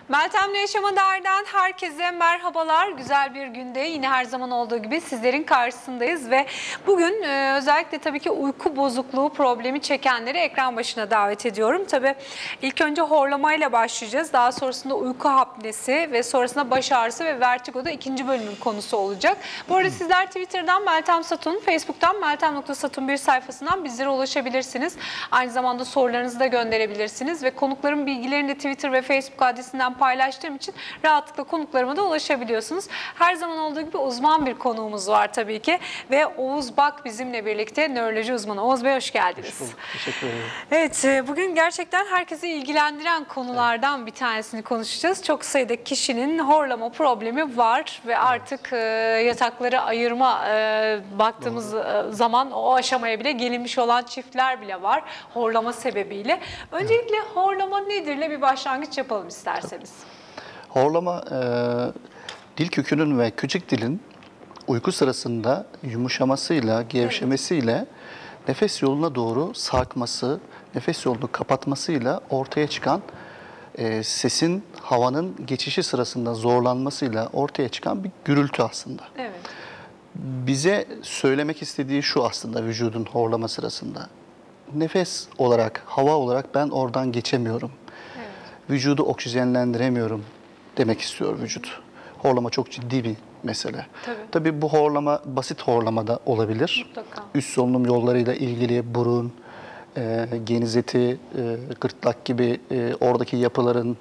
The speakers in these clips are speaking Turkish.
Meltem'le Yaşama Der'den herkese merhabalar. Güzel bir günde yine her zaman olduğu gibi sizlerin karşısındayız ve bugün özellikle tabii ki uyku bozukluğu problemi çekenleri ekran başına davet ediyorum. Tabii ilk önce horlamayla başlayacağız. Daha sonrasında uyku apnesi ve sonrasında baş ağrısı ve vertigoda ikinci bölümün konusu olacak. Bu arada sizler Twitter'dan Meltem Satun, Facebook'tan meltem.satun1 sayfasından bizlere ulaşabilirsiniz. Aynı zamanda sorularınızı da gönderebilirsiniz ve konukların bilgilerini de Twitter ve Facebook adresinden paylaştığım için rahatlıkla konuklarıma da ulaşabiliyorsunuz. Her zaman olduğu gibi uzman bir konuğumuz var tabii ki ve Oğuz Bak bizimle birlikte, nöroloji uzmanı. Oğuz Bey hoş geldiniz. Hoş bulduk. Teşekkür ederim. Evet, bugün gerçekten herkesi ilgilendiren konulardan bir tanesini konuşacağız. Çok sayıda kişinin horlama problemi var ve artık yatakları ayırma baktığımız zaman o aşamaya bile gelinmiş olan çiftler bile var horlama sebebiyle. Öncelikle horlama nedirle bir başlangıç yapalım isterseniz. Horlama, dil kökünün ve küçük dilin uyku sırasında yumuşamasıyla, gevşemesiyle nefes yoluna doğru sarkması, nefes yolunu kapatmasıyla ortaya çıkan sesin, havanın geçişi sırasında zorlanmasıyla ortaya çıkan bir gürültü aslında. Evet. Bize söylemek istediği şu aslında vücudun horlama sırasında. Nefes olarak, hava olarak ben oradan geçemiyorum. Evet. Vücudu oksijenlendiremiyorum demek istiyor vücut. Horlama çok ciddi bir mesele. Tabii bu horlama basit horlama da olabilir. Mutlaka. Üst solunum yollarıyla ilgili burun, geniz eti, gırtlak gibi oradaki yapıların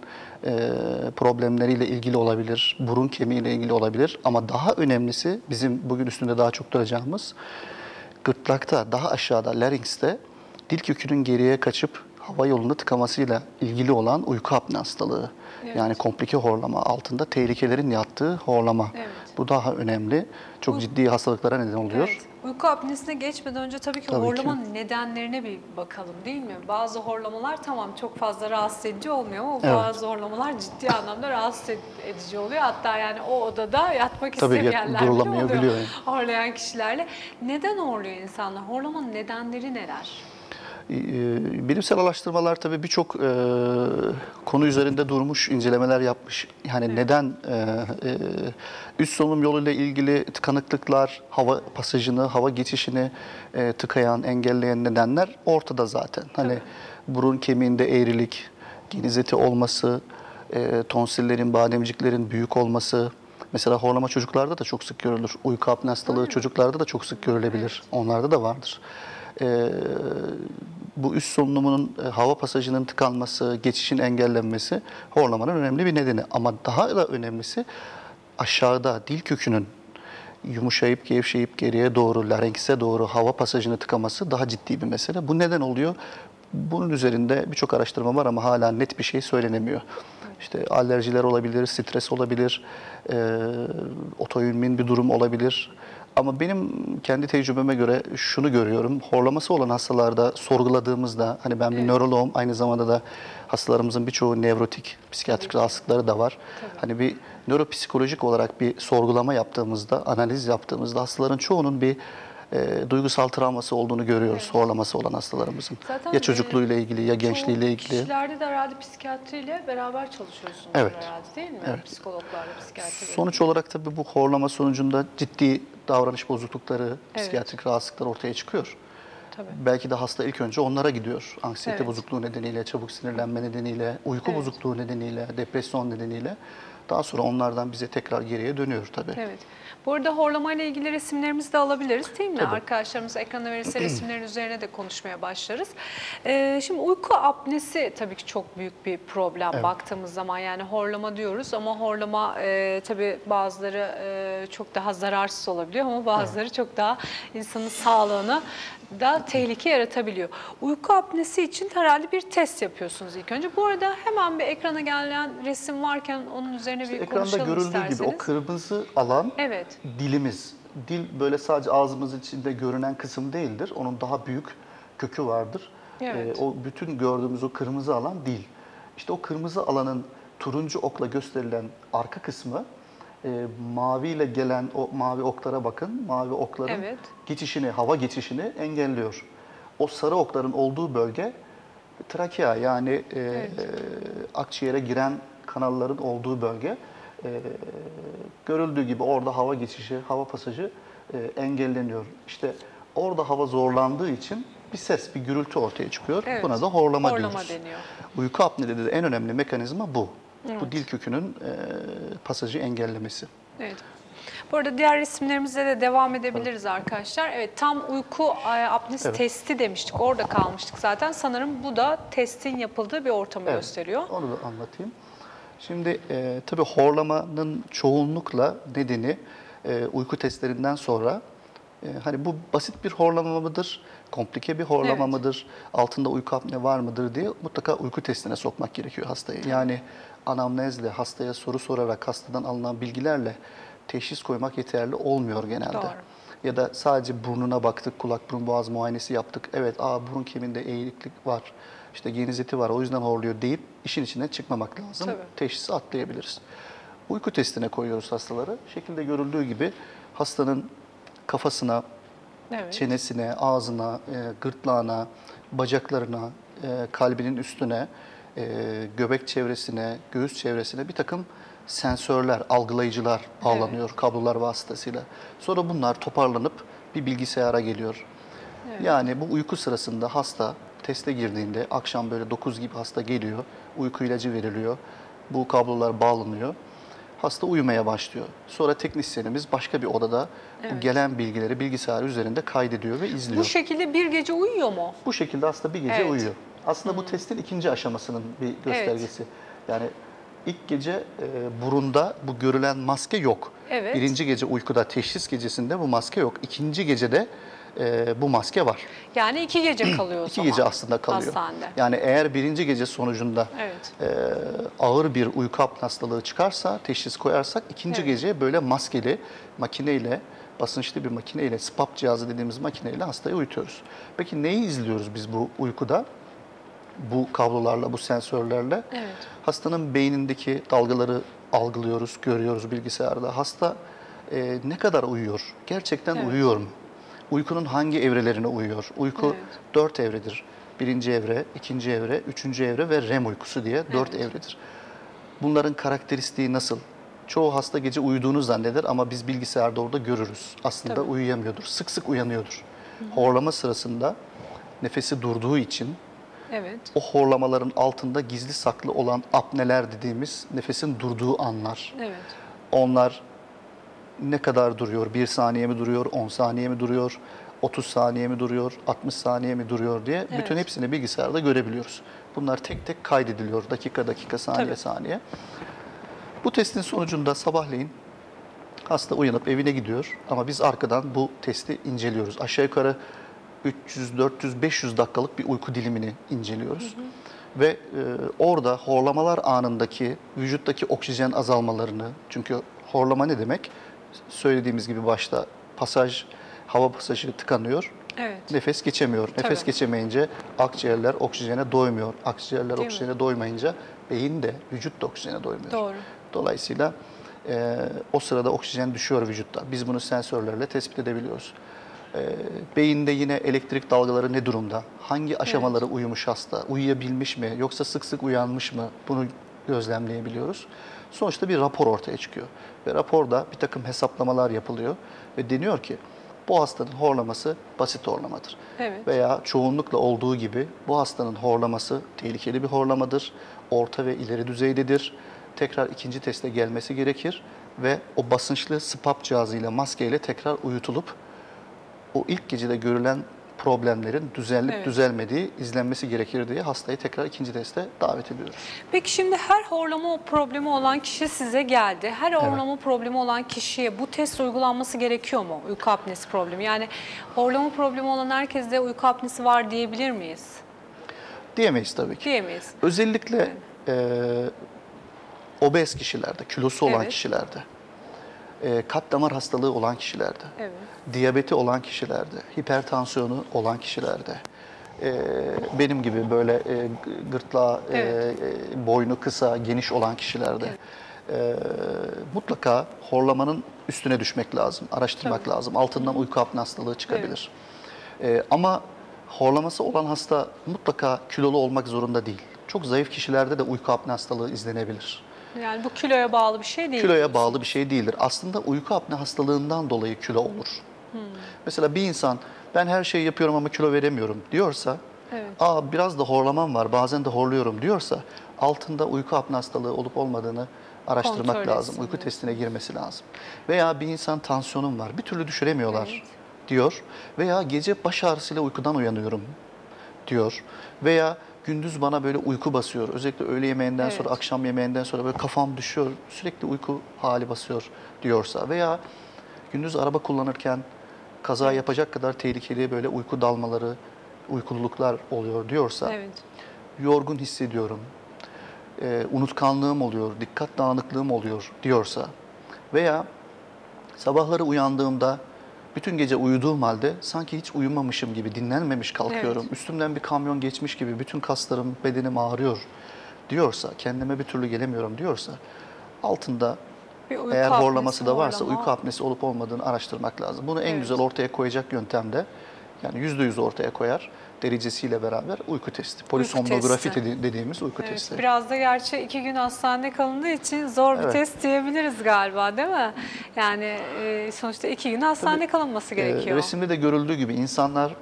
problemleriyle ilgili olabilir. Burun kemiğiyle ilgili olabilir. Ama daha önemlisi bizim bugün üstünde daha çok duracağımız gırtlakta, daha aşağıda laringste dil kökünün geriye kaçıp hava yolunu tıkamasıyla ilgili olan uyku apne hastalığı. Evet. Yani komplike horlama altında tehlikelerin yattığı horlama. Evet. Bu daha önemli. Çok ciddi hastalıklara neden oluyor. Evet. Uyku apnesine geçmeden önce tabii ki horlamanın nedenlerine bir bakalım değil mi? Bazı horlamalar tamam çok fazla rahatsız edici olmuyor ama bazı horlamalar ciddi anlamda rahatsız edici oluyor. Hatta yani o odada yatmak istemeyenler bile oluyor horlayan kişilerle. Neden horluyor insanlar? Horlamanın nedenleri neler? Bilimsel araştırmalar tabii birçok konu üzerinde durmuş, incelemeler yapmış. Yani neden üst solunum yoluyla ilgili tıkanıklıklar, hava pasajını, hava geçişini tıkayan, engelleyen nedenler ortada zaten. Hani burun kemiğinde eğrilik, geniz eti olması, tonsillerin, bademciklerin büyük olması. Mesela horlama çocuklarda da çok sık görülür. Uyku apne hastalığı çocuklarda da çok sık görülebilir. Onlarda da vardır. Bu üst solunumunun hava pasajının tıkanması, geçişin engellenmesi horlamanın önemli bir nedeni. Ama daha da önemlisi aşağıda dil kökünün yumuşayıp gevşeyip geriye doğru, larenkse doğru hava pasajını tıkaması daha ciddi bir mesele. Bu neden oluyor? Bunun üzerinde birçok araştırma var ama hala net bir şey söylenemiyor. İşte alerjiler olabilir, stres olabilir, otoimmün bir durum olabilir. Ama benim kendi tecrübeme göre şunu görüyorum. Horlaması olan hastalarda sorguladığımızda, hani ben bir nöroloğum, aynı zamanda da hastalarımızın birçoğu nevrotik, psikiyatrik rahatsızlıkları da var. Hani bir nöropsikolojik olarak bir sorgulama yaptığımızda, analiz yaptığımızda hastaların çoğunun bir duygusal travması olduğunu görüyoruz horlaması olan hastalarımızın. Zaten ya çocukluğuyla ilgili ya gençliğiyle ilgili. Kişilerde de herhalde psikiyatriyle beraber çalışıyorsunuz herhalde değil mi? Psikologlarla, psikiyatriyle. Sonuç olarak tabii bu horlama sonucunda ciddi davranış bozuklukları, psikiyatrik rahatsızlıklar ortaya çıkıyor. Belki de hasta ilk önce onlara gidiyor. Anksiyete bozukluğu nedeniyle, çabuk sinirlenme nedeniyle, uyku bozukluğu nedeniyle, depresyon nedeniyle. Daha sonra onlardan bize tekrar geriye dönüyor tabii. Evet. Bu arada horlama ile ilgili resimlerimizi de alabiliriz değil mi? Arkadaşlarımız ekrana verirse resimlerin üzerine de konuşmaya başlarız. Şimdi uyku apnesi tabii ki çok büyük bir problem baktığımız zaman. Yani horlama diyoruz ama horlama tabii bazıları çok daha zararsız olabiliyor ama bazıları çok daha insanın sağlığına da tehlike yaratabiliyor. Uyku apnesi için herhalde bir test yapıyorsunuz ilk önce. Bu arada hemen bir ekrana gelen resim varken onun üzerine bir konuşalım isterseniz. Ekranda görüldüğü gibi o kırmızı alan dilimiz. Dil böyle sadece ağzımızın içinde görünen kısım değildir. Onun daha büyük kökü vardır. O bütün gördüğümüz o kırmızı alan dil. İşte o kırmızı alanın turuncu okla gösterilen arka kısmı maviyle gelen o mavi oklara bakın. Mavi okların geçişini, hava geçişini engelliyor. O sarı okların olduğu bölge trakea yani akciğere giren kanalların olduğu bölge. Görüldüğü gibi orada hava geçişi, hava pasajı engelleniyor. İşte orada hava zorlandığı için bir ses, bir gürültü ortaya çıkıyor. Evet. Buna da horlama Horlama diyoruz. deniyor. Uyku apnede de en önemli mekanizma bu. Evet. Bu dil kökünün pasajı engellemesi. Evet. Bu arada diğer resimlerimize de devam edebiliriz arkadaşlar. Evet, tam uyku apnesi Evet. testi demiştik. Orada kalmıştık zaten. Sanırım bu da testin yapıldığı bir ortamı Evet, gösteriyor. onu da anlatayım. Şimdi tabii horlamanın çoğunlukla nedeni uyku testlerinden sonra hani bu basit bir horlama mıdır, komplike bir horlama Evet. mıdır, altında uyku apne var mıdır diye mutlaka uyku testine sokmak gerekiyor hastayı. Yani anamnezle, hastaya soru sorarak, hastadan alınan bilgilerle teşhis koymak yeterli olmuyor genelde. Doğru. Ya da sadece burnuna baktık, kulak burun boğaz muayenesi yaptık. Evet, burun kemiğinde eğrilik var, işte genizeti var, o yüzden horluyor deyip işin içinden çıkmamak lazım. Tabii. Teşhisi atlayabiliriz. Uyku testine koyuyoruz hastaları. Şekilde görüldüğü gibi hastanın kafasına, Evet. çenesine, ağzına, gırtlağına, bacaklarına, kalbinin üstüne, göbek çevresine, göğüs çevresine bir takım sensörler, algılayıcılar bağlanıyor kablolar vasıtasıyla. Sonra bunlar toparlanıp bir bilgisayara geliyor. Evet. Yani bu uyku sırasında hasta teste girdiğinde akşam böyle 9 gibi hasta geliyor, uyku ilacı veriliyor, bu kablolar bağlanıyor. Hasta uyumaya başlıyor. Sonra teknisyenimiz başka bir odada bu gelen bilgileri bilgisayar üzerinde kaydediyor ve izliyor. Bu şekilde bir gece uyuyor mu? Bu şekilde hasta bir gece Evet. uyuyor. Aslında bu testin ikinci aşamasının bir göstergesi. Yani ilk gece burunda bu görülen maske yok. Evet. Birinci gece uykuda, teşhis gecesinde bu maske yok. İkinci gecede bu maske var. Yani 2 gece kalıyor o İki zaman gece aslında kalıyor. hastanede. Yani eğer birinci gece sonucunda Evet. ağır bir uyku apne hastalığı çıkarsa, teşhis koyarsak ikinci Evet. gece böyle maskeli makineyle, basınçlı bir makineyle, SPAP cihazı dediğimiz makineyle hastayı uyutuyoruz. Peki neyi izliyoruz biz bu uykuda? Bu kablolarla, bu sensörlerle Evet. hastanın beynindeki dalgaları algılıyoruz, görüyoruz bilgisayarda. Hasta ne kadar uyuyor? Gerçekten Evet. uyuyor mu? Uykunun hangi evrelerine uyuyor? Uyku Evet. 4 evredir. Birinci evre, ikinci evre, üçüncü evre ve REM uykusu diye 4 Evet. evredir. Bunların karakteristiği nasıl? Çoğu hasta gece uyuduğunu zanneder ama biz bilgisayarda orada görürüz. Aslında Tabii. uyuyamıyordur, sık sık uyanıyordur. Horlama sırasında nefesi durduğu için Evet. o horlamaların altında gizli saklı olan apneler dediğimiz nefesin durduğu anlar. Evet. Onlar ne kadar duruyor? 1 saniye mi duruyor? 10 saniye mi duruyor? 30 saniye mi duruyor? 60 saniye mi duruyor diye Evet. bütün hepsini bilgisayarda görebiliyoruz. Bunlar tek tek kaydediliyor. Dakika dakika, saniye Tabii. saniye. Bu testin sonucunda sabahleyin hasta uyanıp evine gidiyor ama biz arkadan bu testi inceliyoruz. Aşağı yukarı 300, 400, 500 dakikalık bir uyku dilimini inceliyoruz. Ve orada horlamalar anındaki vücuttaki oksijen azalmalarını, çünkü horlama ne demek? Söylediğimiz gibi başta hava pasajı tıkanıyor. Evet. Nefes geçemiyor. Nefes Tabii. geçemeyince akciğerler oksijene doymuyor. Akciğerler Değil mi? oksijene doymayınca beyin de, vücut da oksijene doymuyor. Doğru. Dolayısıyla o sırada oksijen düşüyor vücutta. Biz bunu sensörlerle tespit edebiliyoruz. Beyinde yine elektrik dalgaları ne durumda? Hangi aşamaları uyumuş hasta? Uyuyabilmiş mi? Yoksa sık sık uyanmış mı? Bunu gözlemleyebiliyoruz. Sonuçta bir rapor ortaya çıkıyor. Ve raporda bir takım hesaplamalar yapılıyor. Ve deniyor ki bu hastanın horlaması basit horlamadır. Evet. Veya çoğunlukla olduğu gibi bu hastanın horlaması tehlikeli bir horlamadır. Orta ve ileri düzeydedir. Tekrar ikinci teste gelmesi gerekir. Ve o basınçlı SPAP cihazıyla, maskeyle tekrar uyutulup o ilk gecede görülen problemlerin düzelip Evet. düzelmediği izlenmesi gerekir diye hastayı tekrar ikinci teste davet ediyoruz. Peki şimdi her horlama problemi olan kişi size geldi. Her horlama problemi olan kişiye bu test uygulanması gerekiyor mu? Uyku apnesi problemi. Yani horlama problemi olan herkeste uyku apnesi var diyebilir miyiz? Diyemeyiz tabii ki. Diyemeyiz. Özellikle obez kişilerde, kilosu olan Evet. kişilerde, kalp damar hastalığı olan kişilerde, Evet. diyabeti olan kişilerde, hipertansiyonu olan kişilerde, benim gibi böyle gırtlağı, Evet. boynu kısa, geniş olan kişilerde mutlaka horlamanın üstüne düşmek lazım, araştırmak Tabii. lazım. Altından uyku apne hastalığı çıkabilir. Ama horlaması olan hasta mutlaka kilolu olmak zorunda değil. Çok zayıf kişilerde de uyku apne hastalığı izlenebilir. Yani bu kiloya bağlı bir şey değil. Kiloya bağlı bir şey değildir. Aslında uyku apne hastalığından dolayı kilo olur. Mesela bir insan ben her şeyi yapıyorum ama kilo veremiyorum diyorsa, Evet. biraz da horlamam var, bazen de horluyorum diyorsa altında uyku apne hastalığı olup olmadığını araştırmak Kontrol lazım. etsin Uyku diyorsun. testine girmesi lazım. Veya bir insan tansiyonum var, bir türlü düşüremiyorlar Evet. diyor. Veya gece baş ağrısıyla uykudan uyanıyorum diyor. Veya gündüz bana böyle uyku basıyor. Özellikle öğle yemeğinden sonra, Evet. akşam yemeğinden sonra böyle kafam düşüyor. Sürekli uyku hali basıyor diyorsa. Veya gündüz araba kullanırken kaza yapacak kadar tehlikeli böyle uyku dalmaları, uykululuklar oluyor diyorsa. Evet. Yorgun hissediyorum, unutkanlığım oluyor, dikkat dağınıklığım oluyor diyorsa. Veya sabahları uyandığımda bütün gece uyuduğum halde sanki hiç uyumamışım gibi dinlenmemiş kalkıyorum. Evet. Üstümden bir kamyon geçmiş gibi bütün kaslarım, bedenim ağrıyor diyorsa, kendime bir türlü gelemiyorum diyorsa altında Bir uyku eğer apnesi, horlaması da varsa horlama. uyku apnesi olup olmadığını araştırmak lazım. Bunu en Evet. güzel ortaya koyacak yöntem de yani %100 ortaya koyar derecesiyle beraber uyku testi. Polisomnografi testi. dediğimiz uyku Evet, testi. biraz da gerçi 2 gün hastanede kalındığı için zor bir Evet. test diyebiliriz galiba, değil mi? Yani sonuçta 2 gün hastanede kalınması gerekiyor. Resimde de görüldüğü gibi insanlar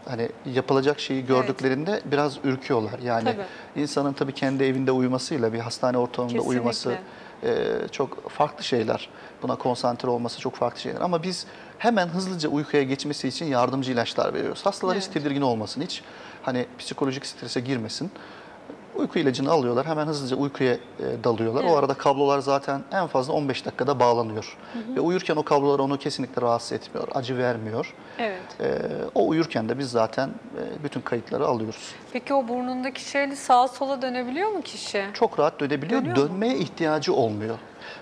hani yapılacak şeyi gördüklerinde biraz ürküyorlar. Yani Tabii. insanın tabii kendi evinde uyumasıyla bir hastane ortamında Kesinlikle. uyuması çok farklı şeyler. Buna konsantre olması çok farklı şeyler. Ama biz hemen hızlıca uykuya geçmesi için yardımcı ilaçlar veriyoruz. Hastalar hiç Evet. tedirgin olmasın, hiç hani psikolojik strese girmesin. Uyku ilacını alıyorlar, hemen hızlıca uykuya dalıyorlar. Evet. O arada kablolar zaten en fazla 15 dakikada bağlanıyor. Ve uyurken o kablolar onu kesinlikle rahatsız etmiyor, acı vermiyor. Evet. O uyurken de biz zaten bütün kayıtları alıyoruz. Peki o burnundaki şeyli sağa sola dönebiliyor mu kişi? Çok rahat dönebiliyor, Dönüyor mu? dönmeye ihtiyacı olmuyor.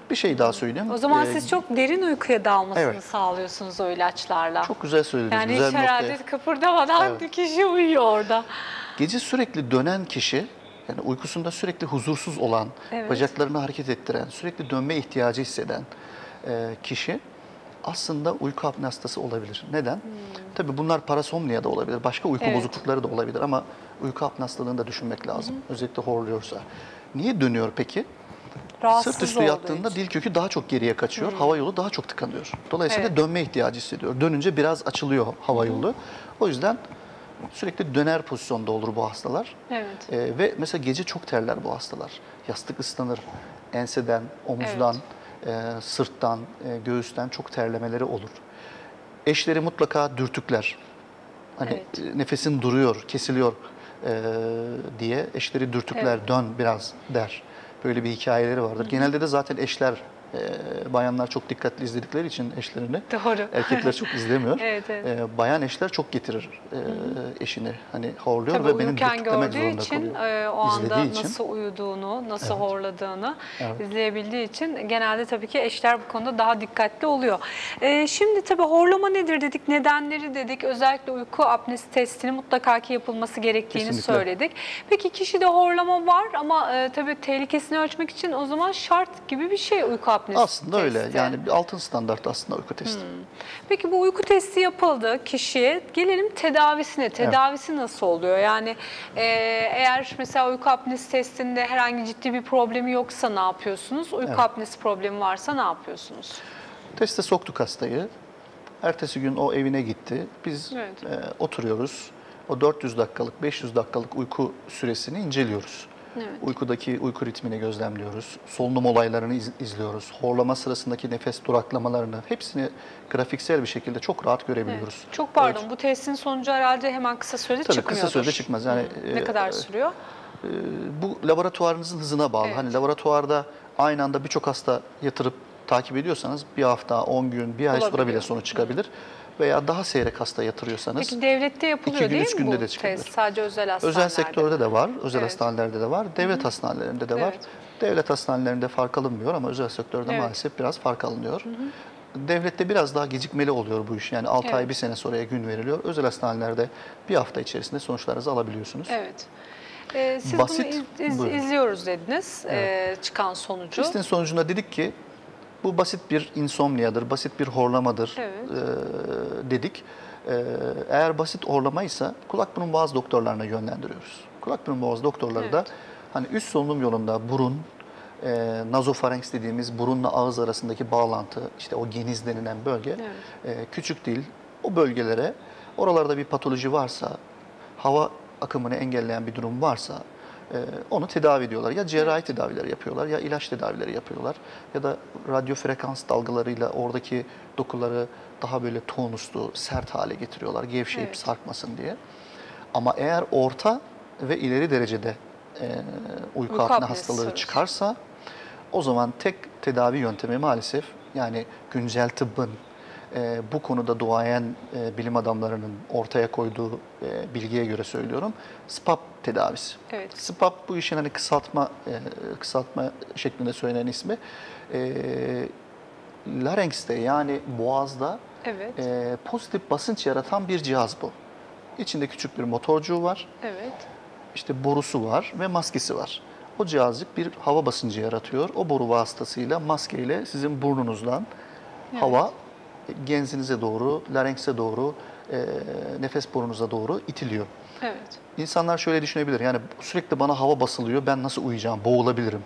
Bir şey daha söyleyeyim. O zaman siz çok derin uykuya dalmasını evet. sağlıyorsunuz o ilaçlarla. Çok güzel söylediniz, yani güzel hiç bir herhalde noktaya. kıpırdamadan Evet. kişi uyuyor orada. Gece sürekli dönen kişi, yani uykusunda sürekli huzursuz olan, Evet. bacaklarını hareket ettiren, sürekli dönme ihtiyacı hisseden kişi aslında uyku apne hastası olabilir. Neden? Tabii bunlar parasomnia da olabilir, başka uyku Evet. bozuklukları da olabilir ama uyku apne hastalığını da düşünmek lazım. Özellikle horluyorsa. Niye dönüyor peki? Rahatsız Sırt üstü olduğu yattığında için. dil kökü daha çok geriye kaçıyor. Hava yolu daha çok tıkanıyor. Dolayısıyla Evet. dönme ihtiyacı hissediyor. Dönünce biraz açılıyor hava yolu. O yüzden sürekli döner pozisyonda olur bu hastalar. Evet. Ve mesela gece çok terler bu hastalar. Yastık ıslanır. Enseden, omuzdan, sırttan, göğüsten çok terlemeleri olur. Eşleri mutlaka dürtükler. Hani Evet. nefesin duruyor, kesiliyor diye eşleri dürtükler, Evet. dön biraz der. Böyle bir hikayeleri vardır. Genelde de zaten eşler, bayanlar çok dikkatli izledikleri için eşlerini, Doğru. erkekler çok izlemiyor. Evet, evet. Bayan eşler çok getirir eşini. Hani horluyor Tabii ve benim uyurken dürtüklemek gördüğü zorunda için kalıyor. o anda İzlediği için. nasıl uyuduğunu, nasıl Evet. horladığını Evet. izleyebildiği için genelde tabii ki eşler bu konuda daha dikkatli oluyor. Şimdi tabii horlama nedir dedik, nedenleri dedik. Özellikle uyku apnesi testini mutlaka ki yapılması gerektiğini Kesinlikle. söyledik. Peki kişide horlama var ama tabii tehlikesini ölçmek için o zaman şart gibi bir şey uyku apnesi Aslında öyle. testi. Yani bir altın standart aslında uyku testi. Peki bu uyku testi yapıldı kişiye. Gelelim tedavisine. Tedavisi nasıl oluyor? Yani eğer mesela uyku apnesi testinde herhangi ciddi bir problemi yoksa ne yapıyorsunuz? Uyku apnesi problemi varsa ne yapıyorsunuz? Teste soktuk hastayı. Ertesi gün o evine gitti. Biz Evet. oturuyoruz. O 400 dakikalık, 500 dakikalık uyku süresini inceliyoruz. Evet. Uykudaki uyku ritmini gözlemliyoruz. Solunum olaylarını izliyoruz. Horlama sırasındaki nefes duraklamalarını hepsini grafiksel bir şekilde çok rahat görebiliyoruz. Çok pardon, bu testin sonucu herhalde hemen kısa sürede Tabii çıkmıyordur. kısa sürede çıkmaz. Yani Ne kadar sürüyor? bu laboratuvarınızın hızına bağlı. Evet. Hani laboratuvarda aynı anda birçok hasta yatırıp takip ediyorsanız bir hafta, 10 gün, bir ay sonra Olabiliyor. bile sonuç çıkabilir. Veya daha seyrek hasta yatırıyorsanız Peki devlette yapılıyor 2 gün, değil 3 mi günde bu de çıkabilir. test? Sadece özel hastanelerde. Özel sektörde de var, özel Evet. hastanelerde de var, devlet hastanelerinde de var. Evet. Devlet hastanelerinde fark alınmıyor ama özel sektörde Evet. maalesef biraz fark alınıyor. Devlette biraz daha gecikmeli oluyor bu iş. Yani 6 ay, Evet. 1 sene sonraya gün veriliyor. Özel hastanelerde bir hafta içerisinde sonuçlarınızı alabiliyorsunuz. Evet. Siz Basit, bunu buyurun. izliyoruz dediniz çıkan sonucu. Testin sonucunda dedik ki bu basit bir insomniyadır, basit bir horlamadır Evet. dedik. Eğer basit horlamaysa kulak burun boğaz doktorlarına yönlendiriyoruz. Kulak burun boğaz doktorları da Evet. hani üst solunum yolunda burun, nazofarenks dediğimiz burunla ağız arasındaki bağlantı, işte o geniz denilen bölge küçük değil. O bölgelere, oralarda bir patoloji varsa, hava akımını engelleyen bir durum varsa onu tedavi ediyorlar. Ya cerrahi tedavileri yapıyorlar, ya ilaç tedavileri yapıyorlar, ya da radyo frekans dalgalarıyla oradaki dokuları daha böyle tonuslu, sert hale getiriyorlar, gevşeyip sarkmasın diye. Ama eğer orta ve ileri derecede uyku apne hastalığı çıkarsa, o zaman tek tedavi yöntemi maalesef, yani güncel tıbbın bu konuda duayen bilim adamlarının ortaya koyduğu bilgiye göre söylüyorum, SPAP tedavisi. Evet. SPAP bu işin hani kısaltma şeklinde söylenen ismi. Larynx'te, yani boğazda pozitif basınç yaratan bir cihaz bu. İçinde küçük bir motorcuğu var. Evet. İşte borusu var ve maskesi var. O cihazcık bir hava basıncı yaratıyor. O boru vasıtasıyla, maskeyle sizin burnunuzdan hava genzinize doğru, larenkse doğru, nefes borunuza doğru itiliyor. Evet. İnsanlar şöyle düşünebilir, yani sürekli bana hava basılıyor, ben nasıl uyuyacağım, boğulabilirim.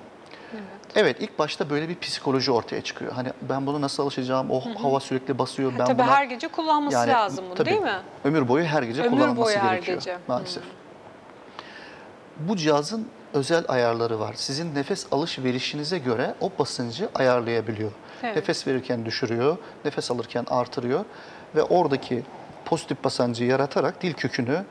Evet, ilk başta böyle bir psikoloji ortaya çıkıyor. Hani ben bunu nasıl alışacağım, hava sürekli basıyor. Ben tabii buna, her gece kullanması lazım bunu, tabii, değil mi? Ömür boyu her gece kullanılması gerekiyor maalesef. Bu cihazın özel ayarları var. Sizin nefes alışverişinize göre o basıncı ayarlayabiliyor. Nefes verirken düşürüyor, nefes alırken artırıyor ve oradaki pozitif basıncı yaratarak dil kökünü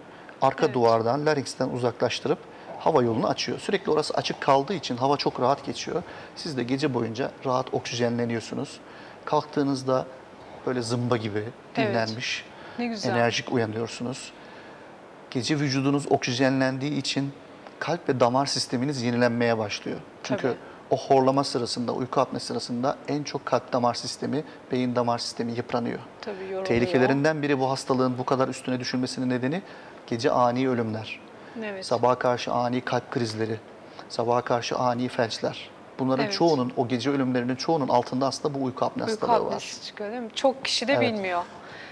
arka duvardan, laringsten uzaklaştırıp hava yolunu açıyor. Sürekli orası açık kaldığı için hava çok rahat geçiyor. Siz de gece boyunca rahat oksijenleniyorsunuz. Kalktığınızda böyle zımba gibi dinlenmiş, enerjik uyanıyorsunuz. Gece vücudunuz oksijenlendiği için kalp ve damar sisteminiz yenilenmeye başlıyor. Çünkü o horlama sırasında, uyku apne sırasında en çok kalp damar sistemi, beyin damar sistemi yıpranıyor. Tehlikelerinden biri bu hastalığın bu kadar üstüne düşülmesinin nedeni gece ani ölümler. Sabaha karşı ani kalp krizleri, sabaha karşı ani felçler. Bunların çoğunun, o gece ölümlerinin çoğunun altında aslında bu uyku apne hastalığı var. Çıkıyor, değil mi? Çok kişi de bilmiyor.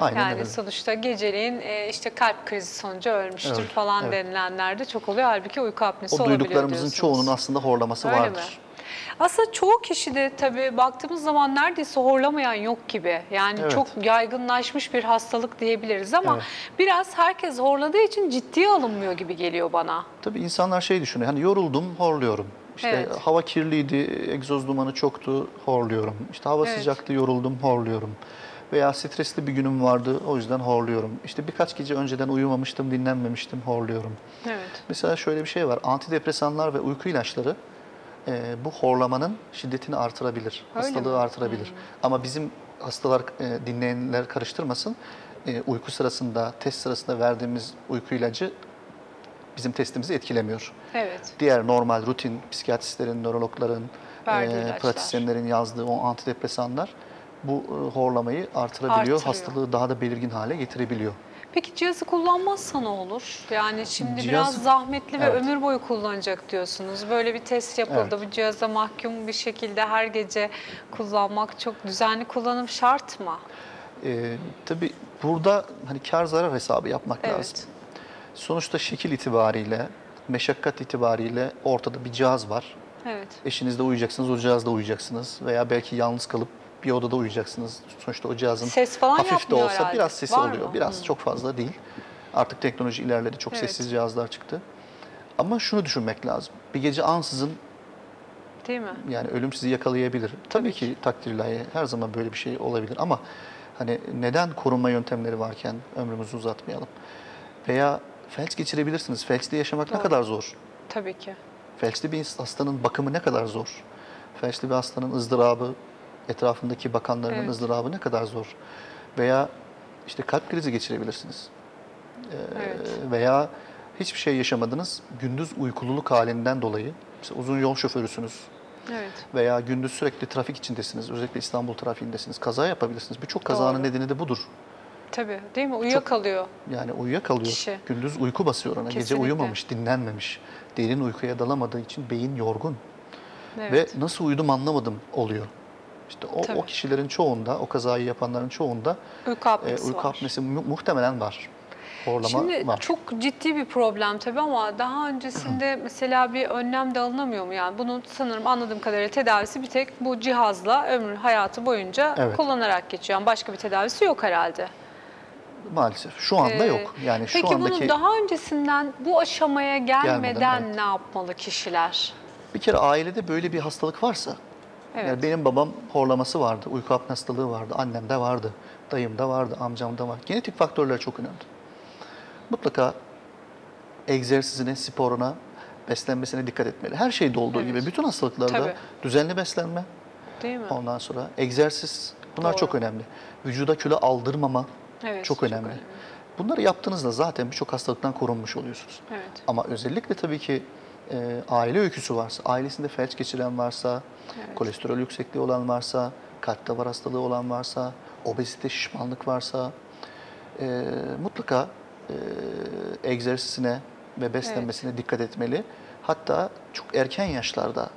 Aynen yani öyle. Sonuçta geceleyin işte kalp krizi sonucu ölmüştür falan denilenler de çok oluyor. Halbuki uyku apnesi olabiliyor diyorsunuz. O duyduklarımızın çoğunun aslında horlaması vardır. Aslında çoğu kişide tabii baktığımız zaman neredeyse horlamayan yok gibi. Yani çok yaygınlaşmış bir hastalık diyebiliriz ama biraz herkes horladığı için ciddiye alınmıyor gibi geliyor bana. Tabii insanlar şey düşünüyor, hani yoruldum, horluyorum. İşte hava kirliydi, egzoz dumanı çoktu, horluyorum. İşte hava sıcaktı, yoruldum, horluyorum. Veya stresli bir günüm vardı, o yüzden horluyorum. İşte birkaç gece önceden uyumamıştım, dinlenmemiştim, horluyorum. Mesela şöyle bir şey var, antidepresanlar ve uyku ilaçları bu horlamanın şiddetini artırabilir, hastalığı artırabilir. Ama bizim hastalar, dinleyenler karıştırmasın, uyku sırasında, test sırasında verdiğimiz uyku ilacı bizim testimizi etkilemiyor. Diğer normal, rutin psikiyatristlerin, nörologların, pratisyenlerin yazdığı o antidepresanlar bu horlamayı artırabiliyor, hastalığı daha da belirgin hale getirebiliyor. Peki cihazı kullanmazsa ne olur? Yani şimdi biraz zahmetli ve ömür boyu kullanacak diyorsunuz. Böyle bir test yapıldı. Bu cihaza mahkum bir şekilde her gece kullanmak, çok düzenli kullanım şart mı? Tabii burada hani kar zarar hesabı yapmak lazım. Sonuçta şekil itibariyle, meşakkat itibariyle ortada bir cihaz var. Eşinizle uyuyacaksınız, o cihazda uyuyacaksınız veya belki yalnız kalıp bir odada uyuyacaksınız. Sonuçta o cihazın ses falan hafif de olsa herhalde. biraz sesi oluyor. Biraz, çok fazla değil. Artık teknoloji ilerledi, çok sessiz cihazlar çıktı. Ama şunu düşünmek lazım. Bir gece ansızın, değil mi? Yani ölüm sizi yakalayabilir. Tabii ki takdir ilahi, her zaman böyle bir şey olabilir ama hani neden korunma yöntemleri varken ömrümüzü uzatmayalım? Veya felç geçirebilirsiniz. Felçli yaşamak ne kadar zor? Tabii ki. Felçli bir hastanın bakımı ne kadar zor? Felçli bir hastanın ızdırabı, etrafındaki bakanlarının ızdırabı ne kadar zor? Veya işte kalp krizi geçirebilirsiniz. Veya hiçbir şey yaşamadınız, gündüz uykululuk halinden dolayı, işte uzun yol şoförüsünüz. Veya gündüz sürekli trafik içindesiniz, özellikle İstanbul trafiğindesiniz, kaza yapabilirsiniz. Birçok kazanın nedeni de budur. Tabii, değil mi? Uyuyakalıyor. Yani uyuyakalıyor. Kişi. Gündüz uyku basıyor ona. Gece uyumamış, dinlenmemiş. Derin uykuya dalamadığı için beyin yorgun. Ve nasıl uyudum anlamadım oluyor. İşte o kişilerin çoğunda, o kazayı yapanların çoğunda uyku apnesi muhtemelen var. horlama Şimdi var. çok ciddi bir problem tabii ama daha öncesinde mesela bir önlem de alınamıyor mu? Yani bunun sanırım anladığım kadarıyla tedavisi bir tek bu cihazla ömrü hayatı boyunca Evet. kullanarak geçiyor. Yani başka bir tedavisi yok herhalde. Maalesef şu anda Ee, yok. Yani şu Peki andaki bunu daha öncesinden bu aşamaya gelmeden evet. ne yapmalı kişiler? Bir kere ailede böyle bir hastalık varsa, Evet. yani benim babam horlaması vardı, uyku apne hastalığı vardı, annemde vardı, dayımda vardı, amcamda var. Genetik faktörler çok önemli. Mutlaka egzersizine, sporuna, beslenmesine dikkat etmeli. Her şeyde olduğu Evet. gibi bütün hastalıklarda Tabii. düzenli beslenme, Değil mi? ondan sonra egzersiz, bunlar Doğru. çok önemli. Vücuda kilo aldırmama Evet, çok önemli. Bunları yaptığınızda zaten birçok hastalıktan korunmuş oluyorsunuz. Evet. Ama özellikle tabii ki aile öyküsü varsa, ailesinde felç geçiren varsa, Evet. kolesterol yüksekliği olan varsa, kalp damar hastalığı olan varsa, obezite, şişmanlık varsa mutlaka egzersizine ve beslenmesine dikkat etmeli. Hatta çok erken yaşlarda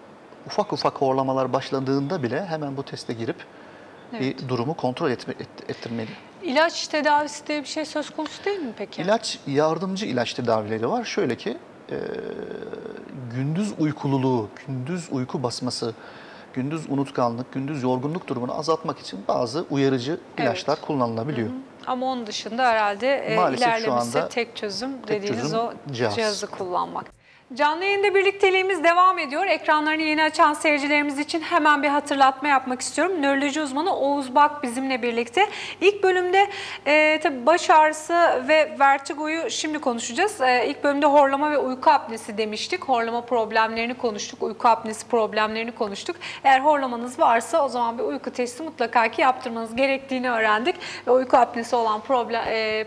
ufak ufak horlamalar başladığında bile hemen bu teste girip bir durumu kontrol ettirmeli. İlaç tedavisi diye bir şey söz konusu değil mi peki? Yardımcı ilaç tedavileri var. Şöyle ki gündüz uykululuğu, gündüz uyku basması, gündüz unutkanlık, gündüz yorgunluk durumunu azaltmak için bazı uyarıcı ilaçlar kullanılabiliyor. Ama onun dışında herhalde Maalesef şu ilerlemesi anda tek çözüm tek dediğiniz çözüm o cihaz. cihazı kullanmak. Canlı yayında birlikteliğimiz devam ediyor. Ekranlarını yeni açan seyircilerimiz için hemen bir hatırlatma yapmak istiyorum. Nöroloji uzmanı Oğuz Bak bizimle birlikte. İlk bölümde tabii baş ağrısı ve vertigoyu şimdi konuşacağız. İlk bölümde horlama ve uyku apnesi demiştik. Horlama problemlerini konuştuk, uyku apnesi problemlerini konuştuk. Eğer horlamanız varsa o zaman bir uyku testi mutlaka ki yaptırmanız gerektiğini öğrendik. Ve uyku apnesi olan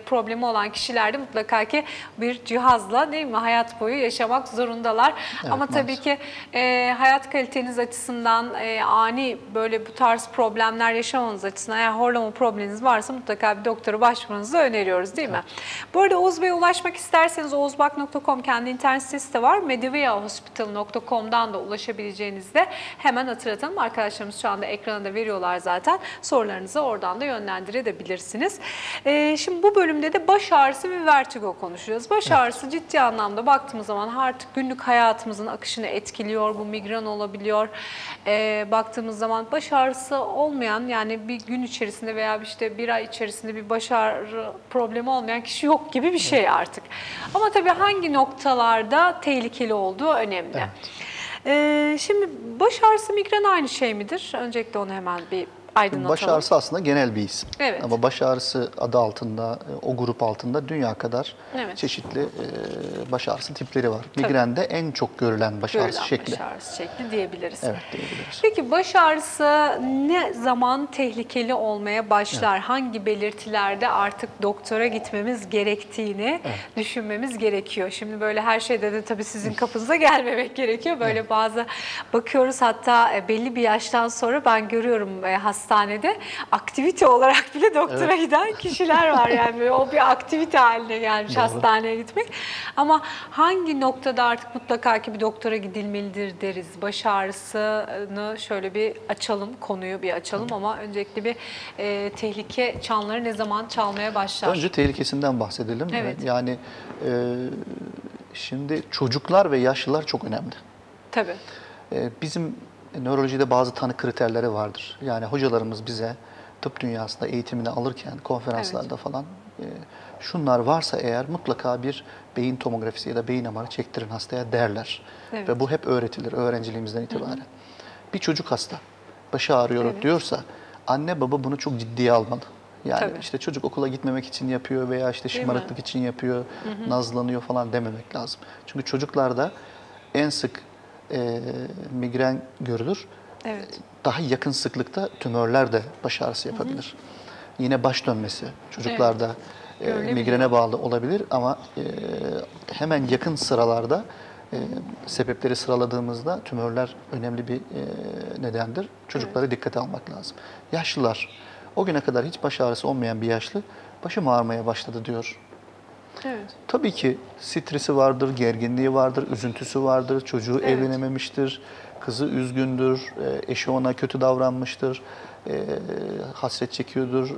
problemi olan kişiler de mutlaka ki bir cihazla değil mi hayat boyu yaşamak zorundalar. Evet, ama tabii maalesef. ki hayat kaliteniz açısından ani böyle bu tarz problemler yaşamanız açısından eğer horlama probleminiz varsa mutlaka bir doktora başvurmanızı öneriyoruz değil mi? Bu arada Oğuz Bey'e ulaşmak isterseniz oğuzbak.com kendi internet sitesi de var. mediviahospital.com'dan da ulaşabileceğinizde hemen hatırlatalım. Arkadaşlarımız şu anda ekrana da veriyorlar zaten. Sorularınızı oradan da yönlendirebilirsiniz. Şimdi bu bölümde de baş ağrısı ve vertigo konuşacağız. Baş ağrısı ciddi anlamda baktığımız zaman artık günlük hayatımızın akışını etkiliyor. Bu migren olabiliyor. Baktığımız zaman baş ağrısı olmayan yani bir gün içerisinde veya işte bir ay içerisinde bir baş ağrı problemi olmayan kişi yok gibi bir şey artık. Ama tabii hangi noktalarda tehlikeli olduğu önemli. Şimdi baş ağrısı migren aynı şey midir? Öncelikle onu hemen bir aydınlatalım. Baş ağrısı aslında genel bir isim. Evet. Ama baş ağrısı adı altında, o grup altında dünya kadar Evet. çeşitli baş ağrısı tipleri var. Migrende en çok görülen baş ağrısı şekli. Baş ağrısı şekli diyebiliriz. Evet, diyebiliriz. Peki baş ağrısı ne zaman tehlikeli olmaya başlar? Hangi belirtilerde artık doktora gitmemiz gerektiğini düşünmemiz gerekiyor? Şimdi böyle her şeyde de tabii sizin kapınıza gelmemek gerekiyor. Böyle bazı bakıyoruz hatta belli bir yaştan sonra ben görüyorum hastanede aktivite olarak bile doktora giden kişiler var. Yani böyle o bir aktivite haline gelmiş hastaneye gitmek. Ama hangi noktada artık mutlaka ki bir doktora gidilmelidir deriz. Baş ağrısını şöyle bir açalım, konuyu bir açalım ama öncelikle bir tehlike çanları ne zaman çalmaya başlar? Önce tehlikesinden bahsedelim. Evet. Yani şimdi çocuklar ve yaşlılar çok önemli. Tabii. Bizim nörolojide bazı tanı kriterleri vardır. Yani hocalarımız bize tıp dünyasında eğitimini alırken konferanslarda falan şunlar varsa eğer mutlaka bir beyin tomografisi ya da beyin MR'ı çektirin hastaya derler. Evet. Ve bu hep öğretilir öğrenciliğimizden itibaren. Bir çocuk hasta, başı ağrıyor diyorsa anne baba bunu çok ciddiye almalı. Yani işte çocuk okula gitmemek için yapıyor veya işte şımarıklık için yapıyor, nazlanıyor falan dememek lazım. Çünkü çocuklarda en sık migren görülür. Evet. Daha yakın sıklıkta tümörler de baş ağrısı yapabilir. Yine baş dönmesi çocuklarda migrene bağlı olabilir ama hemen yakın sıralarda sebepleri sıraladığımızda tümörler önemli bir nedendir. Çocukları dikkate almak lazım. Yaşlılar, o güne kadar hiç baş ağrısı olmayan bir yaşlı başım ağrımaya başladı diyor. Evet. Tabii ki stresi vardır, gerginliği vardır, üzüntüsü vardır, çocuğu evlenememiştir, kızı üzgündür, eşi ona kötü davranmıştır, hasret çekiyordur,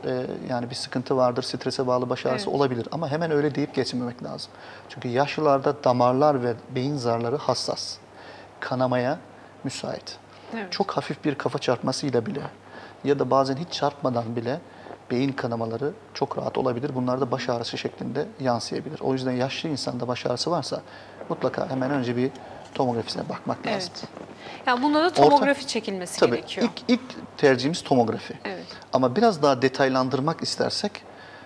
yani bir sıkıntı vardır, strese bağlı baş ağrısı olabilir. Ama hemen öyle deyip geçmemek lazım. Çünkü yaşlılarda damarlar ve beyin zarları hassas, kanamaya müsait. Evet. Çok hafif bir kafa çarpmasıyla bile ya da bazen hiç çarpmadan bile beyin kanamaları çok rahat olabilir. Bunlar da baş ağrısı şeklinde yansıyabilir. O yüzden yaşlı insanda baş ağrısı varsa mutlaka hemen önce bir tomografisine bakmak lazım. Evet. Yani bunda da tomografi çekilmesi Tabii gerekiyor. ilk tercihimiz tomografi. Evet. Ama biraz daha detaylandırmak istersek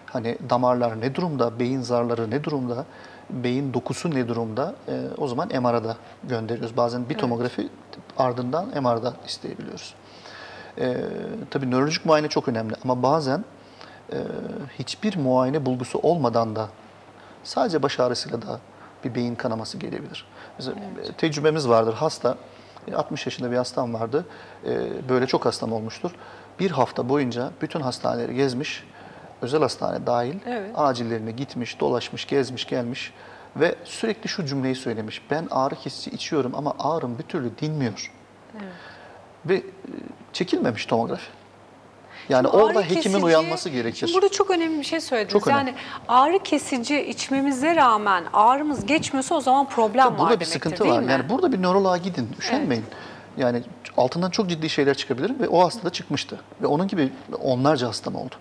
hani damarlar ne durumda, beyin zarları ne durumda, beyin dokusu ne durumda, o zaman MR'a da gönderiyoruz. Bazen bir tomografi ardından MR'da isteyebiliyoruz. Tabii nörolojik muayene çok önemli ama bazen hiçbir muayene bulgusu olmadan da sadece baş ağrısıyla da bir beyin kanaması gelebilir. Mesela tecrübemiz vardır. Hasta, 60 yaşında bir hastam vardı. Böyle çok hastam olmuştur. Bir hafta boyunca bütün hastaneleri gezmiş, özel hastane dahil, acillerine gitmiş, dolaşmış, gezmiş, gelmiş ve sürekli şu cümleyi söylemiş. Ben ağrı kesici içiyorum ama ağrım bir türlü dinmiyor. Ve çekilmemiş tomografi. Yani Şimdi orada ağrı hekimin kesici, uyanması gerekir. Şimdi burada çok önemli bir şey söylediniz. Çok önemli. Yani ağrı kesici içmemize rağmen ağrımız geçmiyorsa o zaman problem var Burada bir demektir, sıkıntı değil var. mi? Yani burada bir nöroloğa gidin, üşenmeyin. Yani altından çok ciddi şeyler çıkabilir ve o hastada çıkmıştı. Ve onun gibi onlarca hastam oldu.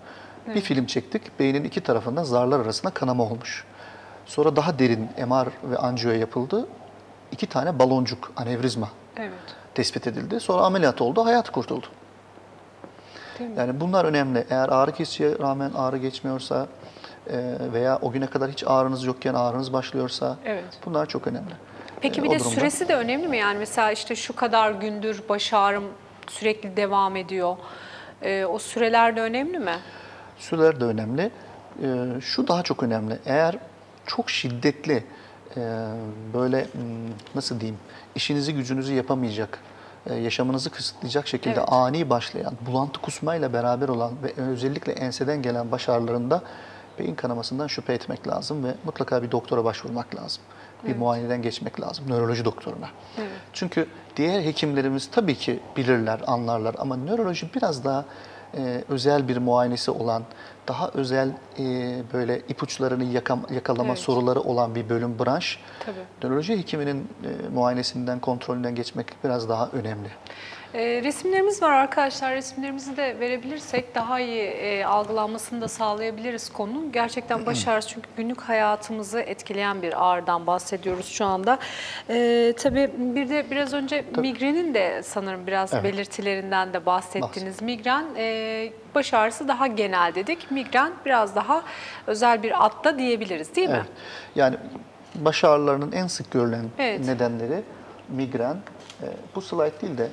Bir film çektik, beynin iki tarafında zarlar arasında kanama olmuş. Sonra daha derin MR ve anjiyo yapıldı. 2 tane baloncuk, anevrizma tespit edildi. Sonra ameliyat oldu, hayat kurtuldu. Yani bunlar önemli. Eğer ağrı kesiciye rağmen ağrı geçmiyorsa veya o güne kadar hiç ağrınız yokken ağrınız başlıyorsa bunlar çok önemli. Peki bir O de durumda süresi de önemli mi? Yani mesela işte şu kadar gündür baş ağrım sürekli devam ediyor. O süreler de önemli mi? süreler de önemli. Şu daha çok önemli. Eğer çok şiddetli böyle nasıl diyeyim işinizi gücünüzü yapamayacak, yaşamınızı kısıtlayacak şekilde ani başlayan, bulantı kusmayla beraber olan ve özellikle enseden gelen baş ağrılarında beyin kanamasından şüphe etmek lazım ve mutlaka bir doktora başvurmak lazım. Bir muayeneden geçmek lazım, nöroloji doktoruna. Çünkü diğer hekimlerimiz tabii ki bilirler, anlarlar ama nöroloji biraz daha özel bir muayenesi olan, daha özel böyle ipuçlarını yakalama soruları olan bir bölüm, branş. Nöroloji hekiminin muayenesinden, kontrolünden geçmek biraz daha önemli. Resimlerimiz var arkadaşlar. Resimlerimizi de verebilirsek daha iyi algılanmasını da sağlayabiliriz konunun. Gerçekten baş ağrısı çünkü günlük hayatımızı etkileyen bir ağrıdan bahsediyoruz şu anda. Tabii bir de biraz önce migrenin de sanırım biraz belirtilerinden de bahsettiniz. Migren, baş ağrısı daha genel dedik. Migren biraz daha özel bir adla diyebiliriz değil mi? Yani baş ağrılarının en sık görülen nedenleri migren. Bu slide değil de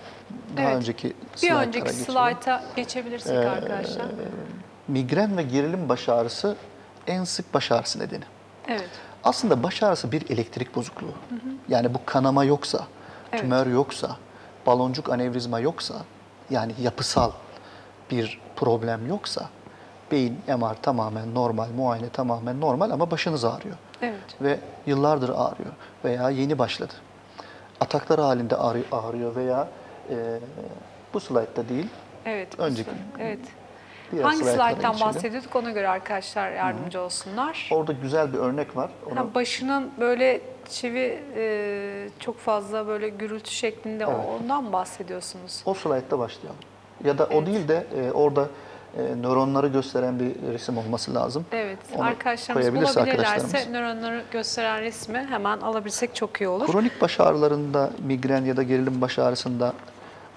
daha önceki slaytlara bir önceki slayta geçebilirsek arkadaşlar. Migren ve gerilim baş ağrısı en sık baş ağrısı nedeni. Aslında baş ağrısı bir elektrik bozukluğu. Yani bu kanama yoksa, tümör yoksa, baloncuk anevrizma yoksa, yani yapısal bir problem yoksa, beyin MR tamamen normal, muayene tamamen normal ama başınız ağrıyor. Ve yıllardır ağrıyor veya yeni başladı. Ataklar halinde ağrıyor veya bu slaytta değil, önceki. Hangi slayttan bahsediyorduk ona göre arkadaşlar yardımcı olsunlar. Orada güzel bir örnek var. Başının böyle çivi çok fazla böyle gürültü şeklinde ondan mı bahsediyorsunuz? O slaytta başlayalım. Ya da o değil de orada nöronları gösteren bir resim olması lazım. Onu arkadaşlarımız bulabilirlerse nöronları gösteren resmi hemen alabilsek çok iyi olur. Kronik baş ağrılarında, migren ya da gerilim baş ağrısında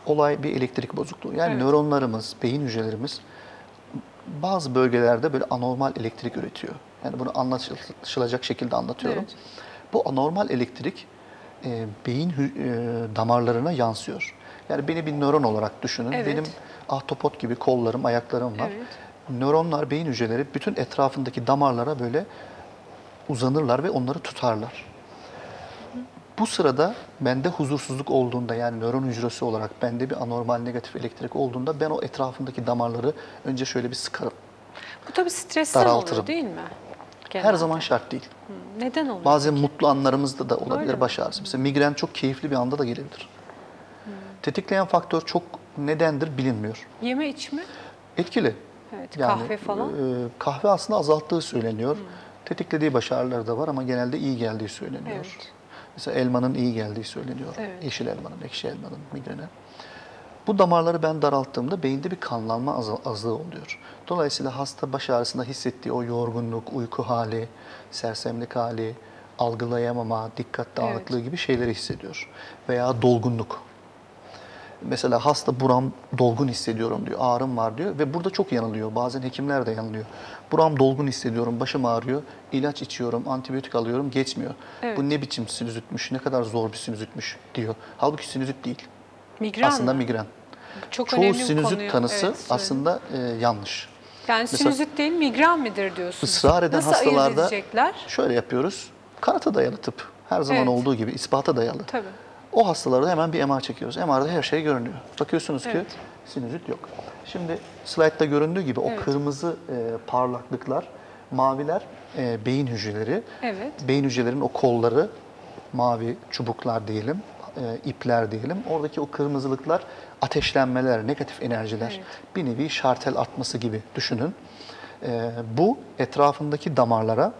olay bir elektrik bozukluğu. Yani nöronlarımız, beyin hücrelerimiz bazı bölgelerde böyle anormal elektrik üretiyor. Yani bunu anlaşılacak şekilde anlatıyorum. Bu anormal elektrik beyin damarlarına yansıyor. Yani beni bir nöron olarak düşünün. Benim ahtapot gibi kollarım, ayaklarım var. Nöronlar, beyin hücreleri bütün etrafındaki damarlara böyle uzanırlar ve onları tutarlar. Bu sırada bende huzursuzluk olduğunda yani nöron hücresi olarak bende bir anormal negatif elektrik olduğunda ben o etrafındaki damarları önce şöyle bir sıkarım. Bu tabii stresten oluyor değil mi? Her zaman şart değil. Neden oluyor? Bazen mutlu anlarımızda da olabilir baş ağrısı. Mesela migren çok keyifli bir anda da gelebilir. Tetikleyen faktör çok nedendir bilinmiyor. Yeme içme? Etkili. Evet, Yani, kahve falan. Kahve aslında azalttığı söyleniyor. Tetiklediği başarıları da var ama genelde iyi geldiği söyleniyor. Evet. Mesela elmanın iyi geldiği söyleniyor. Evet. Yeşil elmanın, ekşi elmanın migrene. Bu damarları ben daralttığımda beyinde bir kanlanma azlığı oluyor. Dolayısıyla hasta baş ağrısında hissettiği o yorgunluk, uyku hali, sersemlik hali, algılayamama, dikkat dağınıklığı gibi şeyleri hissediyor. Veya dolgunluk. Mesela hasta buram dolgun hissediyorum diyor, ağrım var diyor ve burada çok yanılıyor. Bazen hekimler de yanılıyor. Buram dolgun hissediyorum, başım ağrıyor, ilaç içiyorum, antibiyotik alıyorum, geçmiyor. Evet. Bu ne biçim sinüzitmiş, ne kadar zor bir sinüzitmiş diyor. Halbuki sinüzit değil. Migren Aslında mi? migren. Çok Çoğu önemli bir sinüzit konuyu, tanısı evet, söyledin. aslında yanlış. Yani Mesela sinüzit değil migren midir diyorsunuz? Israr eden Nasıl ayırt hastalarda edecekler? şöyle yapıyoruz. Kanıta dayalı tıp. Her zaman Evet. olduğu gibi ispata dayalı. Tabii. O hastalarda hemen bir MR çekiyoruz. MR'da her şey görünüyor. Bakıyorsunuz ki Evet. sinüzit yok. Şimdi slaytta göründüğü gibi o Evet. kırmızı parlaklıklar, maviler beyin hücreleri. Evet. Beyin hücrelerinin o kolları, mavi çubuklar diyelim, ipler diyelim. Oradaki o kırmızılıklar ateşlenmeler, negatif enerjiler. Evet. Bir nevi şartel atması gibi düşünün. Bu etrafındaki damarlara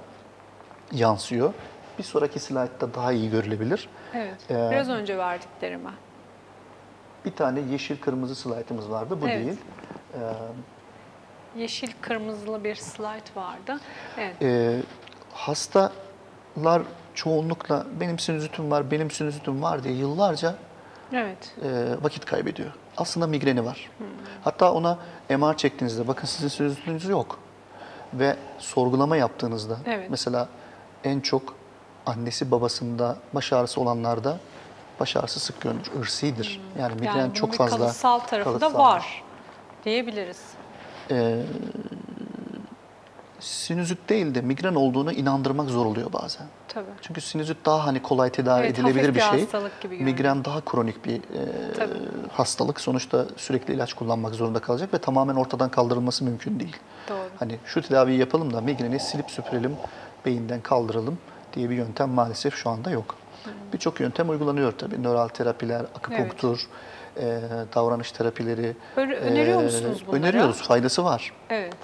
yansıyor. Bir sonraki slaytta daha iyi görülebilir. Evet. Biraz önce verdiklerime. Bir tane yeşil kırmızı slaytımız vardı. Bu Evet. değil. Yeşil kırmızılı bir slide vardı. Evet. Hastalar çoğunlukla benim sinüzitim var diye yıllarca Evet. vakit kaybediyor. Aslında migreni var. Hatta ona MR çektiğinizde bakın sizin sinüzitiniz yok. Ve sorgulama yaptığınızda Evet. mesela en çok annesi babasında baş ağrısı olanlarda baş ağrısı sık görülür. Irsidir. Yani migren Yani bunun çok bir fazla kalıtsal tarafı da kalıtsal. var diyebiliriz. Sinüzit değil de migren olduğunu inandırmak zor oluyor bazen. Tabii. Çünkü sinüzit daha hani kolay tedavi Evet, edilebilir hafif bir bir şey. hastalık gibi görünüyor. Migren daha kronik bir Tabii. hastalık. Sonuçta sürekli ilaç kullanmak zorunda kalacak ve tamamen ortadan kaldırılması mümkün değil. Doğru. Hani şu tedaviyi yapalım da migreni silip süpürelim, beyinden kaldıralım diye bir yöntem maalesef şu anda yok. Birçok yöntem uygulanıyor tabii. Nöral terapiler, akupunktur, davranış terapileri. Öneriyor musunuz bunları? Öneriyoruz, faydası var. Evet.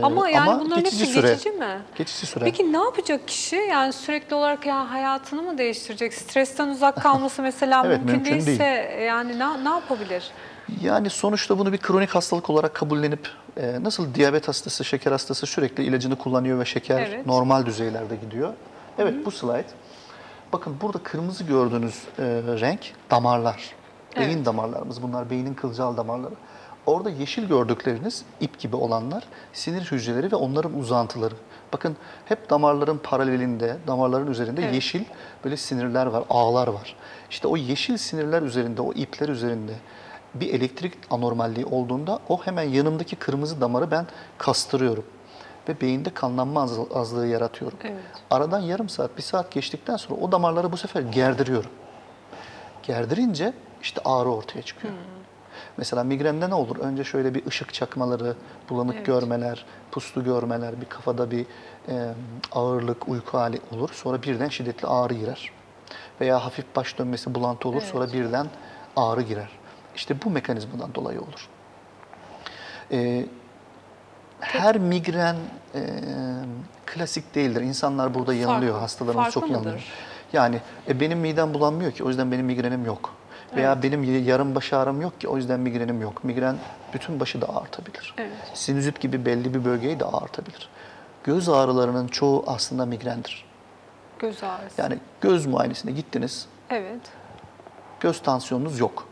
Ama yani bunların geçici hepsi süre. geçici mi? Geçici süre. Peki ne yapacak kişi? Yani sürekli olarak ya hayatını mı değiştirecek? Stresten uzak kalması mesela Evet, mümkün mümkün değilse yani ne yapabilir? Yani sonuçta bunu bir kronik hastalık olarak kabullenip nasıl diyabet hastası, şeker hastası sürekli ilacını kullanıyor ve şeker Evet. normal düzeylerde gidiyor. Evet, bu slide. Bakın burada kırmızı gördüğünüz renk damarlar. Beyin Evet. damarlarımız. Bunlar beynin kılcal damarları. Orada yeşil gördükleriniz ip gibi olanlar sinir hücreleri ve onların uzantıları. Bakın hep damarların paralelinde, damarların üzerinde Evet. yeşil böyle sinirler var, ağlar var. İşte o yeşil sinirler üzerinde, o ipler üzerinde bir elektrik anormalliği olduğunda o hemen yanımdaki kırmızı damarı ben kastırıyorum. Ve beyinde kanlanma azlığı yaratıyorum. Evet. Aradan yarım saat, bir saat geçtikten sonra o damarları bu sefer gerdiriyorum. Gerdirince işte ağrı ortaya çıkıyor. Mesela migrende ne olur? Önce şöyle bir ışık çakmaları, bulanık Evet. görmeler, puslu görmeler, bir kafada bir ağırlık, uyku hali olur. Sonra birden şiddetli ağrı girer. Veya hafif baş dönmesi, bulantı olur. Evet. Sonra birden ağrı girer. İşte bu mekanizmadan dolayı olur. Her migren klasik değildir. İnsanlar burada yanılıyor. Farklı. Hastalarımız Farklı çok mıdır? yanılıyor. Yani benim midem bulanmıyor ki o yüzden benim migrenim yok. Veya Evet. benim yarım baş ağrım yok ki o yüzden migrenim yok. Migren bütün başı da ağrıtabilir. Evet. Sinüzit gibi belli bir bölgeyi de ağrıtabilir. Göz ağrılarının çoğu aslında migrendir. Göz ağrısı. Yani göz muayenesine gittiniz, Evet. göz tansiyonunuz yok.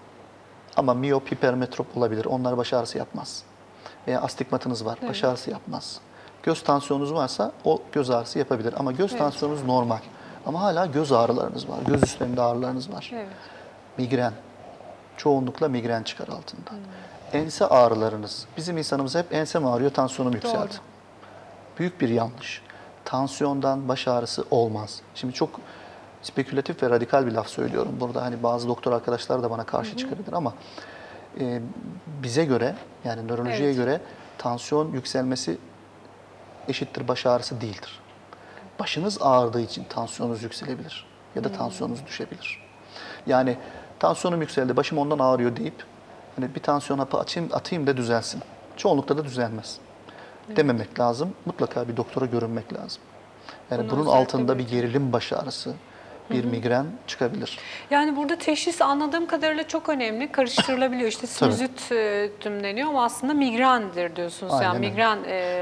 Ama miyop, hipermetrop olabilir. Onlar baş ağrısı yapmaz. Veya astigmatınız var, baş ağrısı yapmaz. Göz tansiyonunuz varsa o göz ağrısı yapabilir. Ama göz Evet. tansiyonunuz normal. Ama hala göz ağrılarınız var, göz üstlerinde ağrılarınız var. Evet. Migren. Çoğunlukla migren çıkar altında. Ense ağrılarınız. Bizim insanımız hep ensem ağrıyor, tansiyonum yükseldi. Doğru. Büyük bir yanlış. Tansiyondan baş ağrısı olmaz. Şimdi çok spekülatif ve radikal bir laf söylüyorum. Burada hani bazı doktor arkadaşlar da bana karşı çıkabilir ama bize göre yani nörolojiye Evet. göre tansiyon yükselmesi eşittir baş ağrısı değildir. Başınız ağrıdığı için tansiyonunuz yükselebilir ya da tansiyonunuz düşebilir. Yani Tansiyonum yükseldi, başım ondan ağrıyor deyip hani bir tansiyon hapı atayım da düzelsin. Çoğunlukla da düzelmez. Dememek lazım. Mutlaka bir doktora görünmek lazım. Yani Bunu bunun özellikle altında bir belirtiyorum. gerilim baş ağrısı, bir migren çıkabilir. Yani burada teşhis anladığım kadarıyla çok önemli. Karıştırılabiliyor. İşte sinüzit deniyor ama aslında migrendir diyorsunuz. Aynen Yani öyle. migren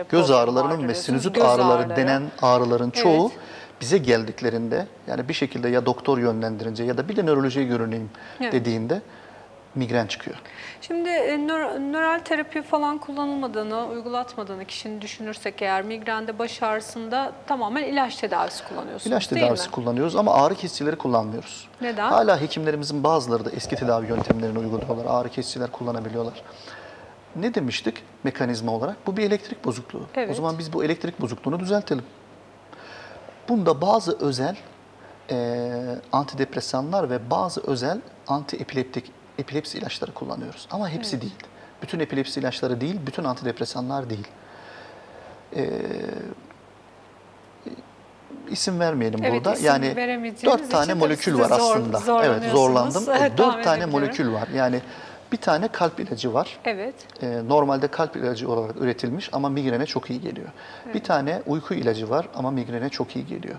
Göz problemi ağrılarının vardır ve diyorsunuz. sinüzit Göz ağrıları denen ağrıların çoğu Evet. bize geldiklerinde yani bir şekilde ya doktor yönlendirince ya da bir de nörolojiye görüneyim Evet. dediğinde migren çıkıyor. Şimdi nöral terapi falan kullanılmadığını, uygulatmadığını kişinin düşünürsek eğer migrende, baş ağrısında tamamen ilaç tedavisi kullanıyorsunuz İlaç değil tedavisi mi? kullanıyoruz ama ağrı kesicileri kullanmıyoruz. Neden? Hala hekimlerimizin bazıları da eski tedavi yöntemlerini uyguluyorlar. Ağrı kesiciler kullanabiliyorlar. Ne demiştik mekanizma olarak? Bu bir elektrik bozukluğu. Evet. O zaman biz bu elektrik bozukluğunu düzeltelim. Bunda bazı özel antidepresanlar ve bazı özel epilepsi ilaçları kullanıyoruz. Ama hepsi değil. Bütün epilepsi ilaçları değil, bütün antidepresanlar değil. İsim vermeyelim Evet, burada. isim Yani veremeyeceğiniz 4 tane için molekül tabii var siz de aslında. Evet, zorlanıyorsunuz. zorlandım. Evet, 4 tahmin tane edebiliyorum. molekül var. Yani bir tane kalp ilacı var. Evet. Normalde kalp ilacı olarak üretilmiş ama migrene çok iyi geliyor. Bir tane uyku ilacı var ama migrene çok iyi geliyor.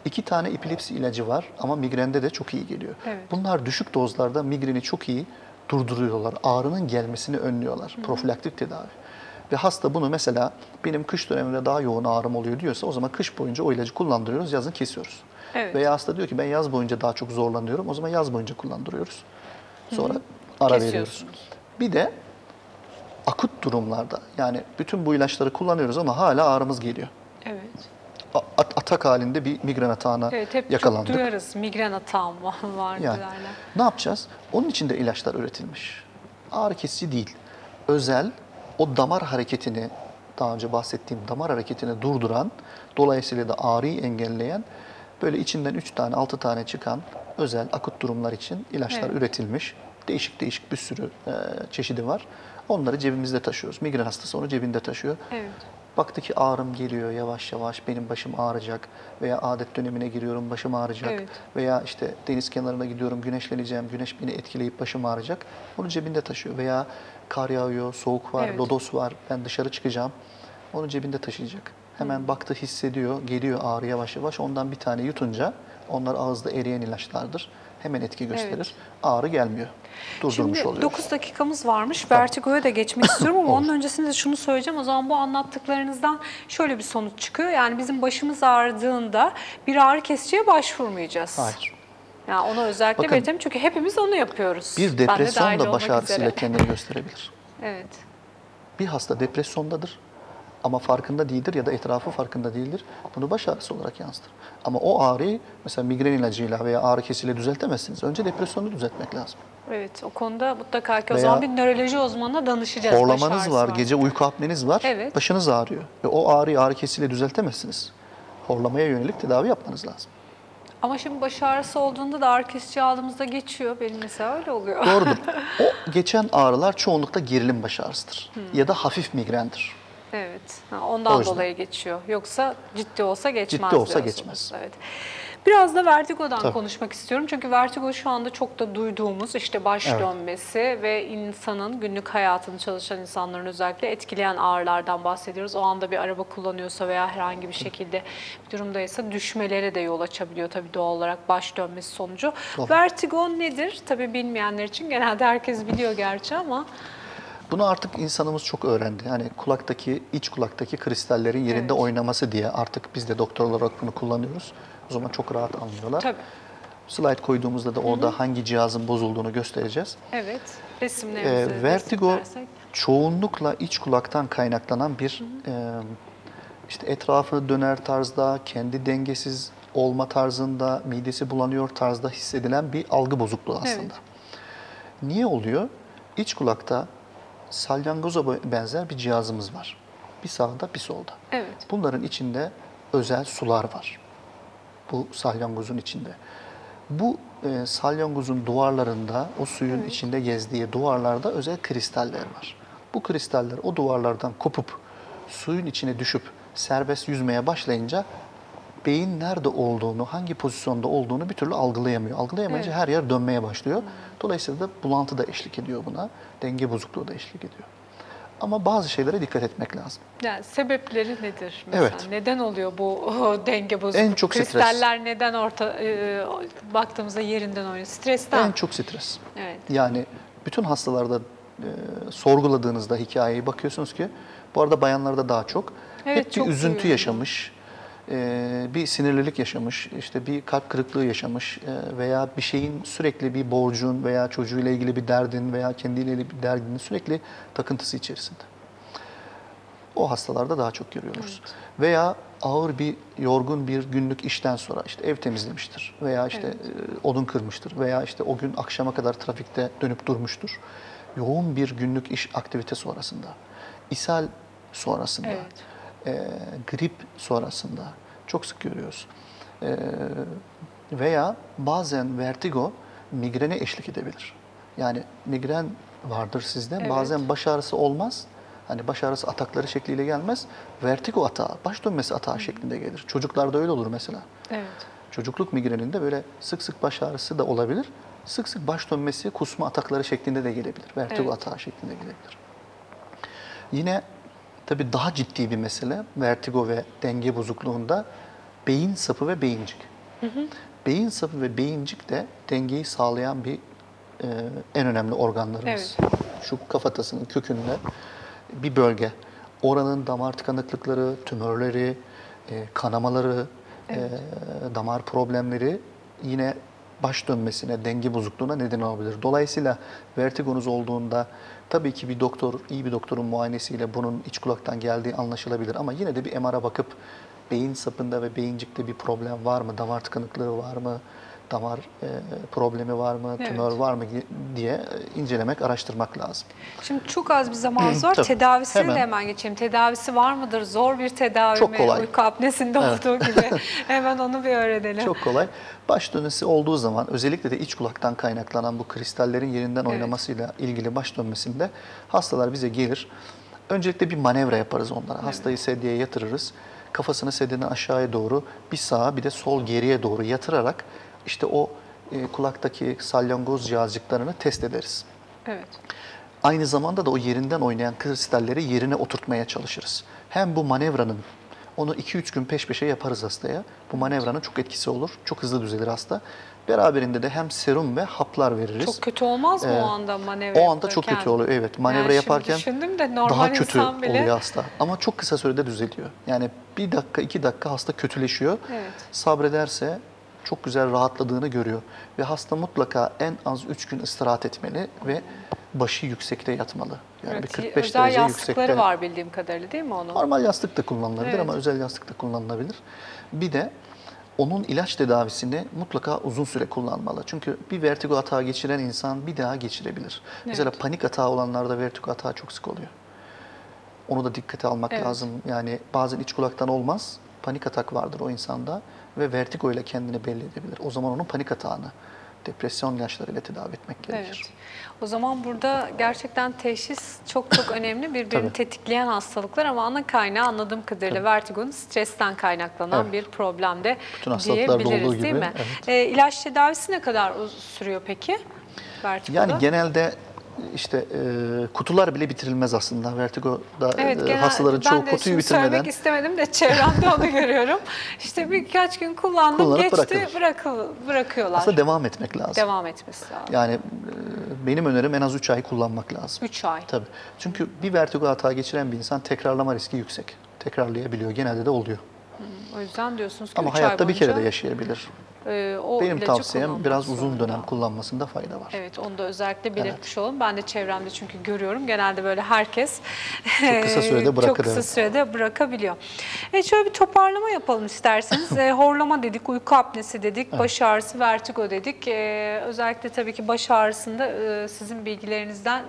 2 tane epilepsi ilacı var ama migrende de çok iyi geliyor. Evet. Bunlar düşük dozlarda migreni çok iyi durduruyorlar. Ağrının gelmesini önlüyorlar. Profilaktik tedavi. Ve hasta bunu mesela benim kış döneminde daha yoğun ağrım oluyor diyorsa o zaman kış boyunca o ilacı kullandırıyoruz, yazın kesiyoruz. Evet. Veya hasta diyor ki ben yaz boyunca daha çok zorlanıyorum, o zaman yaz boyunca kullandırıyoruz. Sonra ara veriyoruz. Kesiyorsunuz. Bir de akut durumlarda yani bütün bu ilaçları kullanıyoruz ama hala ağrımız geliyor. Evet. Atak halinde bir migren atağına Evet, hep yakalandık. çok duyarız. Migren atağım var Yani derler. ne yapacağız? Onun için de ilaçlar üretilmiş. Ağrı kesici değil. Özel o damar hareketini, daha önce bahsettiğim damar hareketini durduran, dolayısıyla da ağrıyı engelleyen böyle içinden 3 tane 6 tane çıkan özel akut durumlar için ilaçlar Evet. üretilmiş. Değişik değişik bir sürü çeşidi var. Onları cebimizde taşıyoruz. Migren hastası onu cebinde taşıyor. Evet. Baktı ki ağrım geliyor yavaş yavaş, benim başım ağrıyacak veya adet dönemine giriyorum, başım ağrıyacak Evet. veya işte deniz kenarına gidiyorum, güneşleneceğim, güneş beni etkileyip başım ağrıyacak. Onu cebinde taşıyor veya kar yağıyor, soğuk var, Evet. lodos var, ben dışarı çıkacağım, onu cebinde taşıyacak. Hemen baktı, hissediyor, geliyor ağrı yavaş yavaş, ondan bir tane yutunca, onlar ağızda eriyen ilaçlardır, hemen etki gösterir, Evet. ağrı gelmiyor, durdurmuş Şimdi oluyoruz. 9 dakikamız varmış. Vertigo'ya da geçmek istiyorum ama onun öncesinde şunu söyleyeceğim. O zaman bu anlattıklarınızdan şöyle bir sonuç çıkıyor. Yani bizim başımız ağrıdığında bir ağrı kesiciye başvurmayacağız. Hayır. Yani onu özellikle Bakın, belirtelim çünkü hepimiz onu yapıyoruz. Bir Ben de depresyon dahil da baş olmak ağrısıyla üzere. kendini gösterebilir. Evet. Bir hasta depresyondadır ama farkında değildir ya da etrafı farkında değildir. Bunu baş ağrısı olarak yansıtır. Ama o ağrıyı mesela migren ilacıyla veya ağrı kesiciyle düzeltemezsiniz. Önce depresyonu düzeltmek lazım. Evet, o konuda mutlaka ki o Veya zaman bir nöroloji uzmanına danışacağız. Baş Horlamanız ağrısı var, gece uyku apneniz var, Evet. başınız ağrıyor. Ve o ağrıyı ağrı kesiciyle düzeltemezsiniz. Horlamaya yönelik tedavi yapmanız lazım. Ama şimdi baş ağrısı olduğunda da ağrı kesici aldığımızda geçiyor. Benim mesela öyle oluyor. Doğrudur. O geçen ağrılar çoğunlukla gerilim baş ağrısıdır. Ya da hafif migrendir. Evet. O Ondan yüzden. dolayı geçiyor. Yoksa ciddi olsa geçmez Ciddi olsa diyorsunuz. geçmez. Evet. Biraz da vertigodan Tabii. konuşmak istiyorum. Çünkü vertigo şu anda çok da duyduğumuz işte baş Evet. dönmesi ve insanın günlük hayatını çalışan insanların özellikle etkileyen ağrılardan bahsediyoruz. O anda bir araba kullanıyorsa veya herhangi bir şekilde bir durumdaysa düşmelere de yol açabiliyor tabii doğal olarak baş dönmesi sonucu. Doğru. Vertigo nedir? Tabii bilmeyenler için genelde herkes biliyor gerçi ama Bunu artık insanımız çok öğrendi. Yani kulaktaki, iç kulaktaki kristallerin yerinde Evet. oynaması diye artık biz de doktor olarak bunu kullanıyoruz. O zaman çok rahat anlıyorlar. tabii. Slide koyduğumuzda da orada hangi cihazın bozulduğunu göstereceğiz. Evet. Resimlerimizi Vertigo desteklersek. çoğunlukla iç kulaktan kaynaklanan bir işte etrafı döner tarzda, kendi dengesiz olma tarzında, midesi bulanıyor tarzda hissedilen bir algı bozukluğu aslında. Evet. Niye oluyor? İç kulakta salyangoza benzer bir cihazımız var. Bir sağda, bir solda. Evet. Bunların içinde özel sular var. Bu salyangozun içinde. Bu salyangozun duvarlarında, o suyun içinde gezdiği duvarlarda özel kristaller var. Bu kristaller o duvarlardan kopup suyun içine düşüp serbest yüzmeye başlayınca beyin nerede olduğunu, hangi pozisyonda olduğunu bir türlü algılayamıyor. Algılayamayınca Evet. her yer dönmeye başlıyor. Dolayısıyla da bulantı da eşlik ediyor buna. Denge bozukluğu da eşlik ediyor. Ama bazı şeylere dikkat etmek lazım. Yani sebepleri nedir mesela? Evet. Neden oluyor bu denge bozukluğu? En çok stres. Kristaller neden baktığımızda yerinden oynuyor? Stresten. En çok stres. Evet. Yani bütün hastalarda sorguladığınızda hikayeyi bakıyorsunuz ki, bu arada bayanlarda daha çok, Evet, hep bir çok üzüntü duyuyorum. yaşamış, bir sinirlilik yaşamış, işte bir kalp kırıklığı yaşamış veya bir şeyin sürekli bir borcun veya çocuğuyla ilgili bir derdin veya kendiyle ilgili bir derdinin sürekli takıntısı içerisinde. O hastalarda daha çok görüyoruz. Evet. Veya ağır bir, yorgun bir günlük işten sonra işte ev temizlemiştir veya işte odun kırmıştır veya işte o gün akşama kadar trafikte dönüp durmuştur. Yoğun bir günlük iş aktivite sonrasında, ishal sonrasında, grip sonrasında çok sık görüyoruz. Veya bazen vertigo migrene eşlik edebilir. Yani migren vardır sizde, Evet. bazen baş ağrısı olmaz. Hani baş ağrısı atakları şekliyle gelmez. Vertigo atağı, baş dönmesi atağı şeklinde gelir. Çocuklarda öyle olur mesela. Evet. Çocukluk migreninde böyle sık sık baş ağrısı da olabilir. Sık sık baş dönmesi, kusma atakları şeklinde de gelebilir. Vertigo Evet. atağı şeklinde gelebilir. Yine tabii daha ciddi bir mesele vertigo ve denge bozukluğunda beyin sapı ve beyincik. Beyin sapı ve beyincik de dengeyi sağlayan bir en önemli organlarımız. Şu kafatasının kökünde bir bölge. Oranın damar tıkanıklıkları, tümörleri, kanamaları, damar problemleri yine baş dönmesine, denge bozukluğuna neden olabilir. Dolayısıyla vertigonuz olduğunda tabii ki bir doktor, iyi bir doktorun muayenesiyle bunun iç kulaktan geldiği anlaşılabilir ama yine de bir MR'a bakıp beyin sapında ve beyincikte bir problem var mı, damar tıkanıklığı var mı, damar problemi var mı, tümör var mı diye incelemek, araştırmak lazım. Şimdi çok az bir zamanımız var. Tabii. Tedavisine Hemen. de hemen geçelim. Tedavisi var mıdır? Zor bir tedavi Çok mi? kolay. Uyku apnesinde olduğu gibi. Hemen onu bir öğrenelim. Çok kolay. Baş dönmesi olduğu zaman özellikle de iç kulaktan kaynaklanan bu kristallerin yerinden oynamasıyla ilgili baş dönmesinde hastalar bize gelir. Öncelikle bir manevra yaparız onlara. Hastayı sedyeye yatırırız. Kafasını sedyenin aşağıya doğru bir sağa bir de sol geriye doğru yatırarak işte o kulaktaki salyangoz cihazcıklarını test ederiz. Evet. Aynı zamanda da o yerinden oynayan kristalleri yerine oturtmaya çalışırız. Hem bu manevranın, onu 2-3 gün peş peşe yaparız hastaya. Bu manevranın çok etkisi olur. Çok hızlı düzelir hasta. Beraberinde de hem serum ve haplar veririz. Çok kötü olmaz mı o anda manevra O anda çok yaparken? kötü oluyor. Evet, manevra Yani yaparken şimdi düşündüm de normal daha kötü insan bile. oluyor hasta. Ama çok kısa sürede düzeliyor. Yani 1 dakika, 2 dakika hasta kötüleşiyor. Evet. Sabrederse çok güzel rahatladığını görüyor. Ve hasta mutlaka en az 3 gün istirahat etmeli ve başı yüksekte yatmalı. Yani Evet, bir 45 özel derece yastıkları yüksekte. var bildiğim kadarıyla değil mi onun? Normal yastık da kullanılabilir Evet. ama özel yastık da kullanılabilir. Bir de onun ilaç tedavisini mutlaka uzun süre kullanmalı. Çünkü bir vertigo atağı geçiren insan bir daha geçirebilir. Mesela panik atağı olanlarda vertigo atağı çok sık oluyor. Onu da dikkate almak lazım. Yani bazen iç kulaktan olmaz. Panik atak vardır o insanda ve vertigo ile kendini belli edebilir. O zaman onun panik atağını depresyon ilaçlarıyla tedavi etmek gerekir. Evet. O zaman burada gerçekten teşhis çok çok önemli. Birbirini Tabii. tetikleyen hastalıklar ama ana kaynağı anladığım kadarıyla vertigonun stresten kaynaklanan Evet. bir problemde Bütün hastalıklarda diyebiliriz olduğu değil gibi, mi? evet. İlaç tedavisi ne kadar sürüyor peki? Vertigoda? Yani genelde işte kutular bile bitirilmez aslında. Vertigo'da hastaların çoğu kutuyu şimdi bitirmeden söylemek istemedim de çevremde onu görüyorum. İşte birkaç gün kullandım, Kullanıp geçti, bırakılır. bırakıyorlar. aslında devam etmek lazım. Devam etmesi lazım. Yani benim önerim en az 3 ay kullanmak lazım. 3 ay. Tabii. Çünkü bir vertigo hata geçiren bir insan tekrarlama riski yüksek. Tekrarlayabiliyor. Genelde de oluyor. O yüzden diyorsunuz ki Ama 3 ay hayatta bir kere de boyunca, yaşayabilir. o Benim ilacı tavsiyem kullanmak biraz uzun zorunda. dönem kullanmasında fayda var. Evet, onu da özellikle belirtmiş olalım. Ben de çevremde çünkü görüyorum. Genelde böyle herkes Çok kısa sürede bırakır, çok kısa evet. sürede bırakabiliyor. Şöyle bir toparlama yapalım isterseniz. Horlama dedik, uyku apnesi dedik, baş ağrısı, vertigo dedik. Özellikle tabii ki baş ağrısında sizin bilgilerinizden,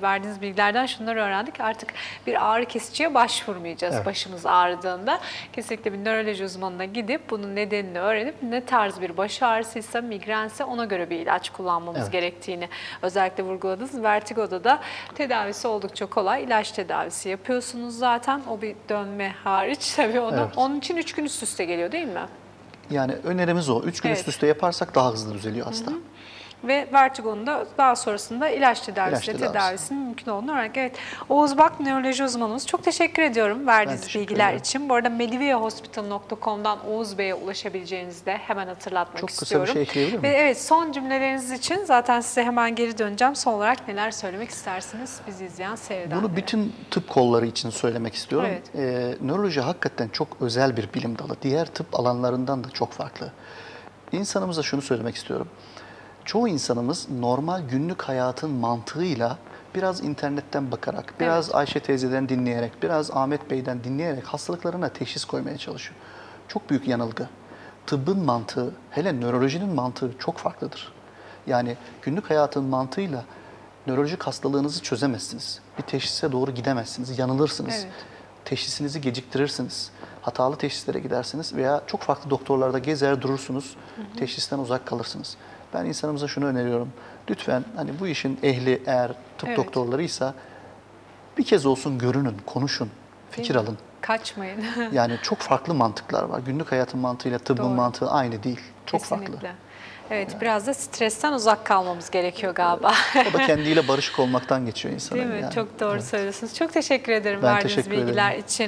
verdiğiniz bilgilerden şunları öğrendik. Artık bir ağrı kesiciye başvurmayacağız Evet. başımız ağrıdığında. Kesinlikle bir nöroloji uzmanına gidip bunun nedenini öğrenip ne tarz tarz bir baş ağrısıysa, migrense ona göre bir ilaç kullanmamız Evet. gerektiğini özellikle vurguladınız. Vertigo'da da tedavisi oldukça kolay. İlaç tedavisi yapıyorsunuz zaten. O bir dönme hariç tabii onu. Evet. Onun için 3 gün üst üste geliyor değil mi? Yani önerimiz o. 3 gün Evet. üst üste yaparsak daha hızlı düzeliyor hasta. Ve vertigonun da daha sonrasında ilaç tedavisiyle tedavisi. tedavisinin mümkün olduğunu öğrendik. Evet. Oğuz Bak, nöroloji uzmanımız. Çok teşekkür ediyorum verdiğiniz teşekkür bilgiler ederim. için. Bu arada mediviahospital.com'dan Oğuz Bey'e ulaşabileceğinizi de hemen hatırlatmak Çok kısa bir istiyorum. şey ekleyebilir Ve miyim? evet, son cümleleriniz için zaten size hemen geri döneceğim. Son olarak neler söylemek istersiniz bizi izleyen seyredenlere? Bunu bütün tıp kolları için söylemek istiyorum. Evet. Nöroloji hakikaten çok özel bir bilim dalı. Diğer tıp alanlarından da çok farklı. İnsanımıza şunu söylemek istiyorum. Çoğu insanımız normal günlük hayatın mantığıyla biraz internetten bakarak, biraz Ayşe teyzeden dinleyerek, biraz Ahmet Bey'den dinleyerek hastalıklarına teşhis koymaya çalışıyor. Çok büyük yanılgı. Tıbbın mantığı, hele nörolojinin mantığı çok farklıdır. Yani günlük hayatın mantığıyla nörolojik hastalığınızı çözemezsiniz. Bir teşhise doğru gidemezsiniz, yanılırsınız. Evet. Teşhisinizi geciktirirsiniz. Hatalı teşhislere gidersiniz veya çok farklı doktorlarda gezer durursunuz. Teşhisten uzak kalırsınız. Ben insanımıza şunu öneriyorum. Lütfen hani bu işin ehli eğer tıp Evet. doktorlarıysa bir kez olsun görünün, konuşun, fikir Değil mi? alın. Kaçmayın. Yani çok farklı mantıklar var. Günlük hayatın mantığıyla tıbbın Doğru. mantığı aynı değil. Çok Kesinlikle. farklı. Evet, biraz da stresten uzak kalmamız gerekiyor galiba. O da kendiyle barışık olmaktan geçiyor insanın. Değil mi? yani. Çok doğru Evet. söylüyorsunuz. Çok teşekkür ederim Ben verdiğiniz teşekkür ederim. bilgiler için.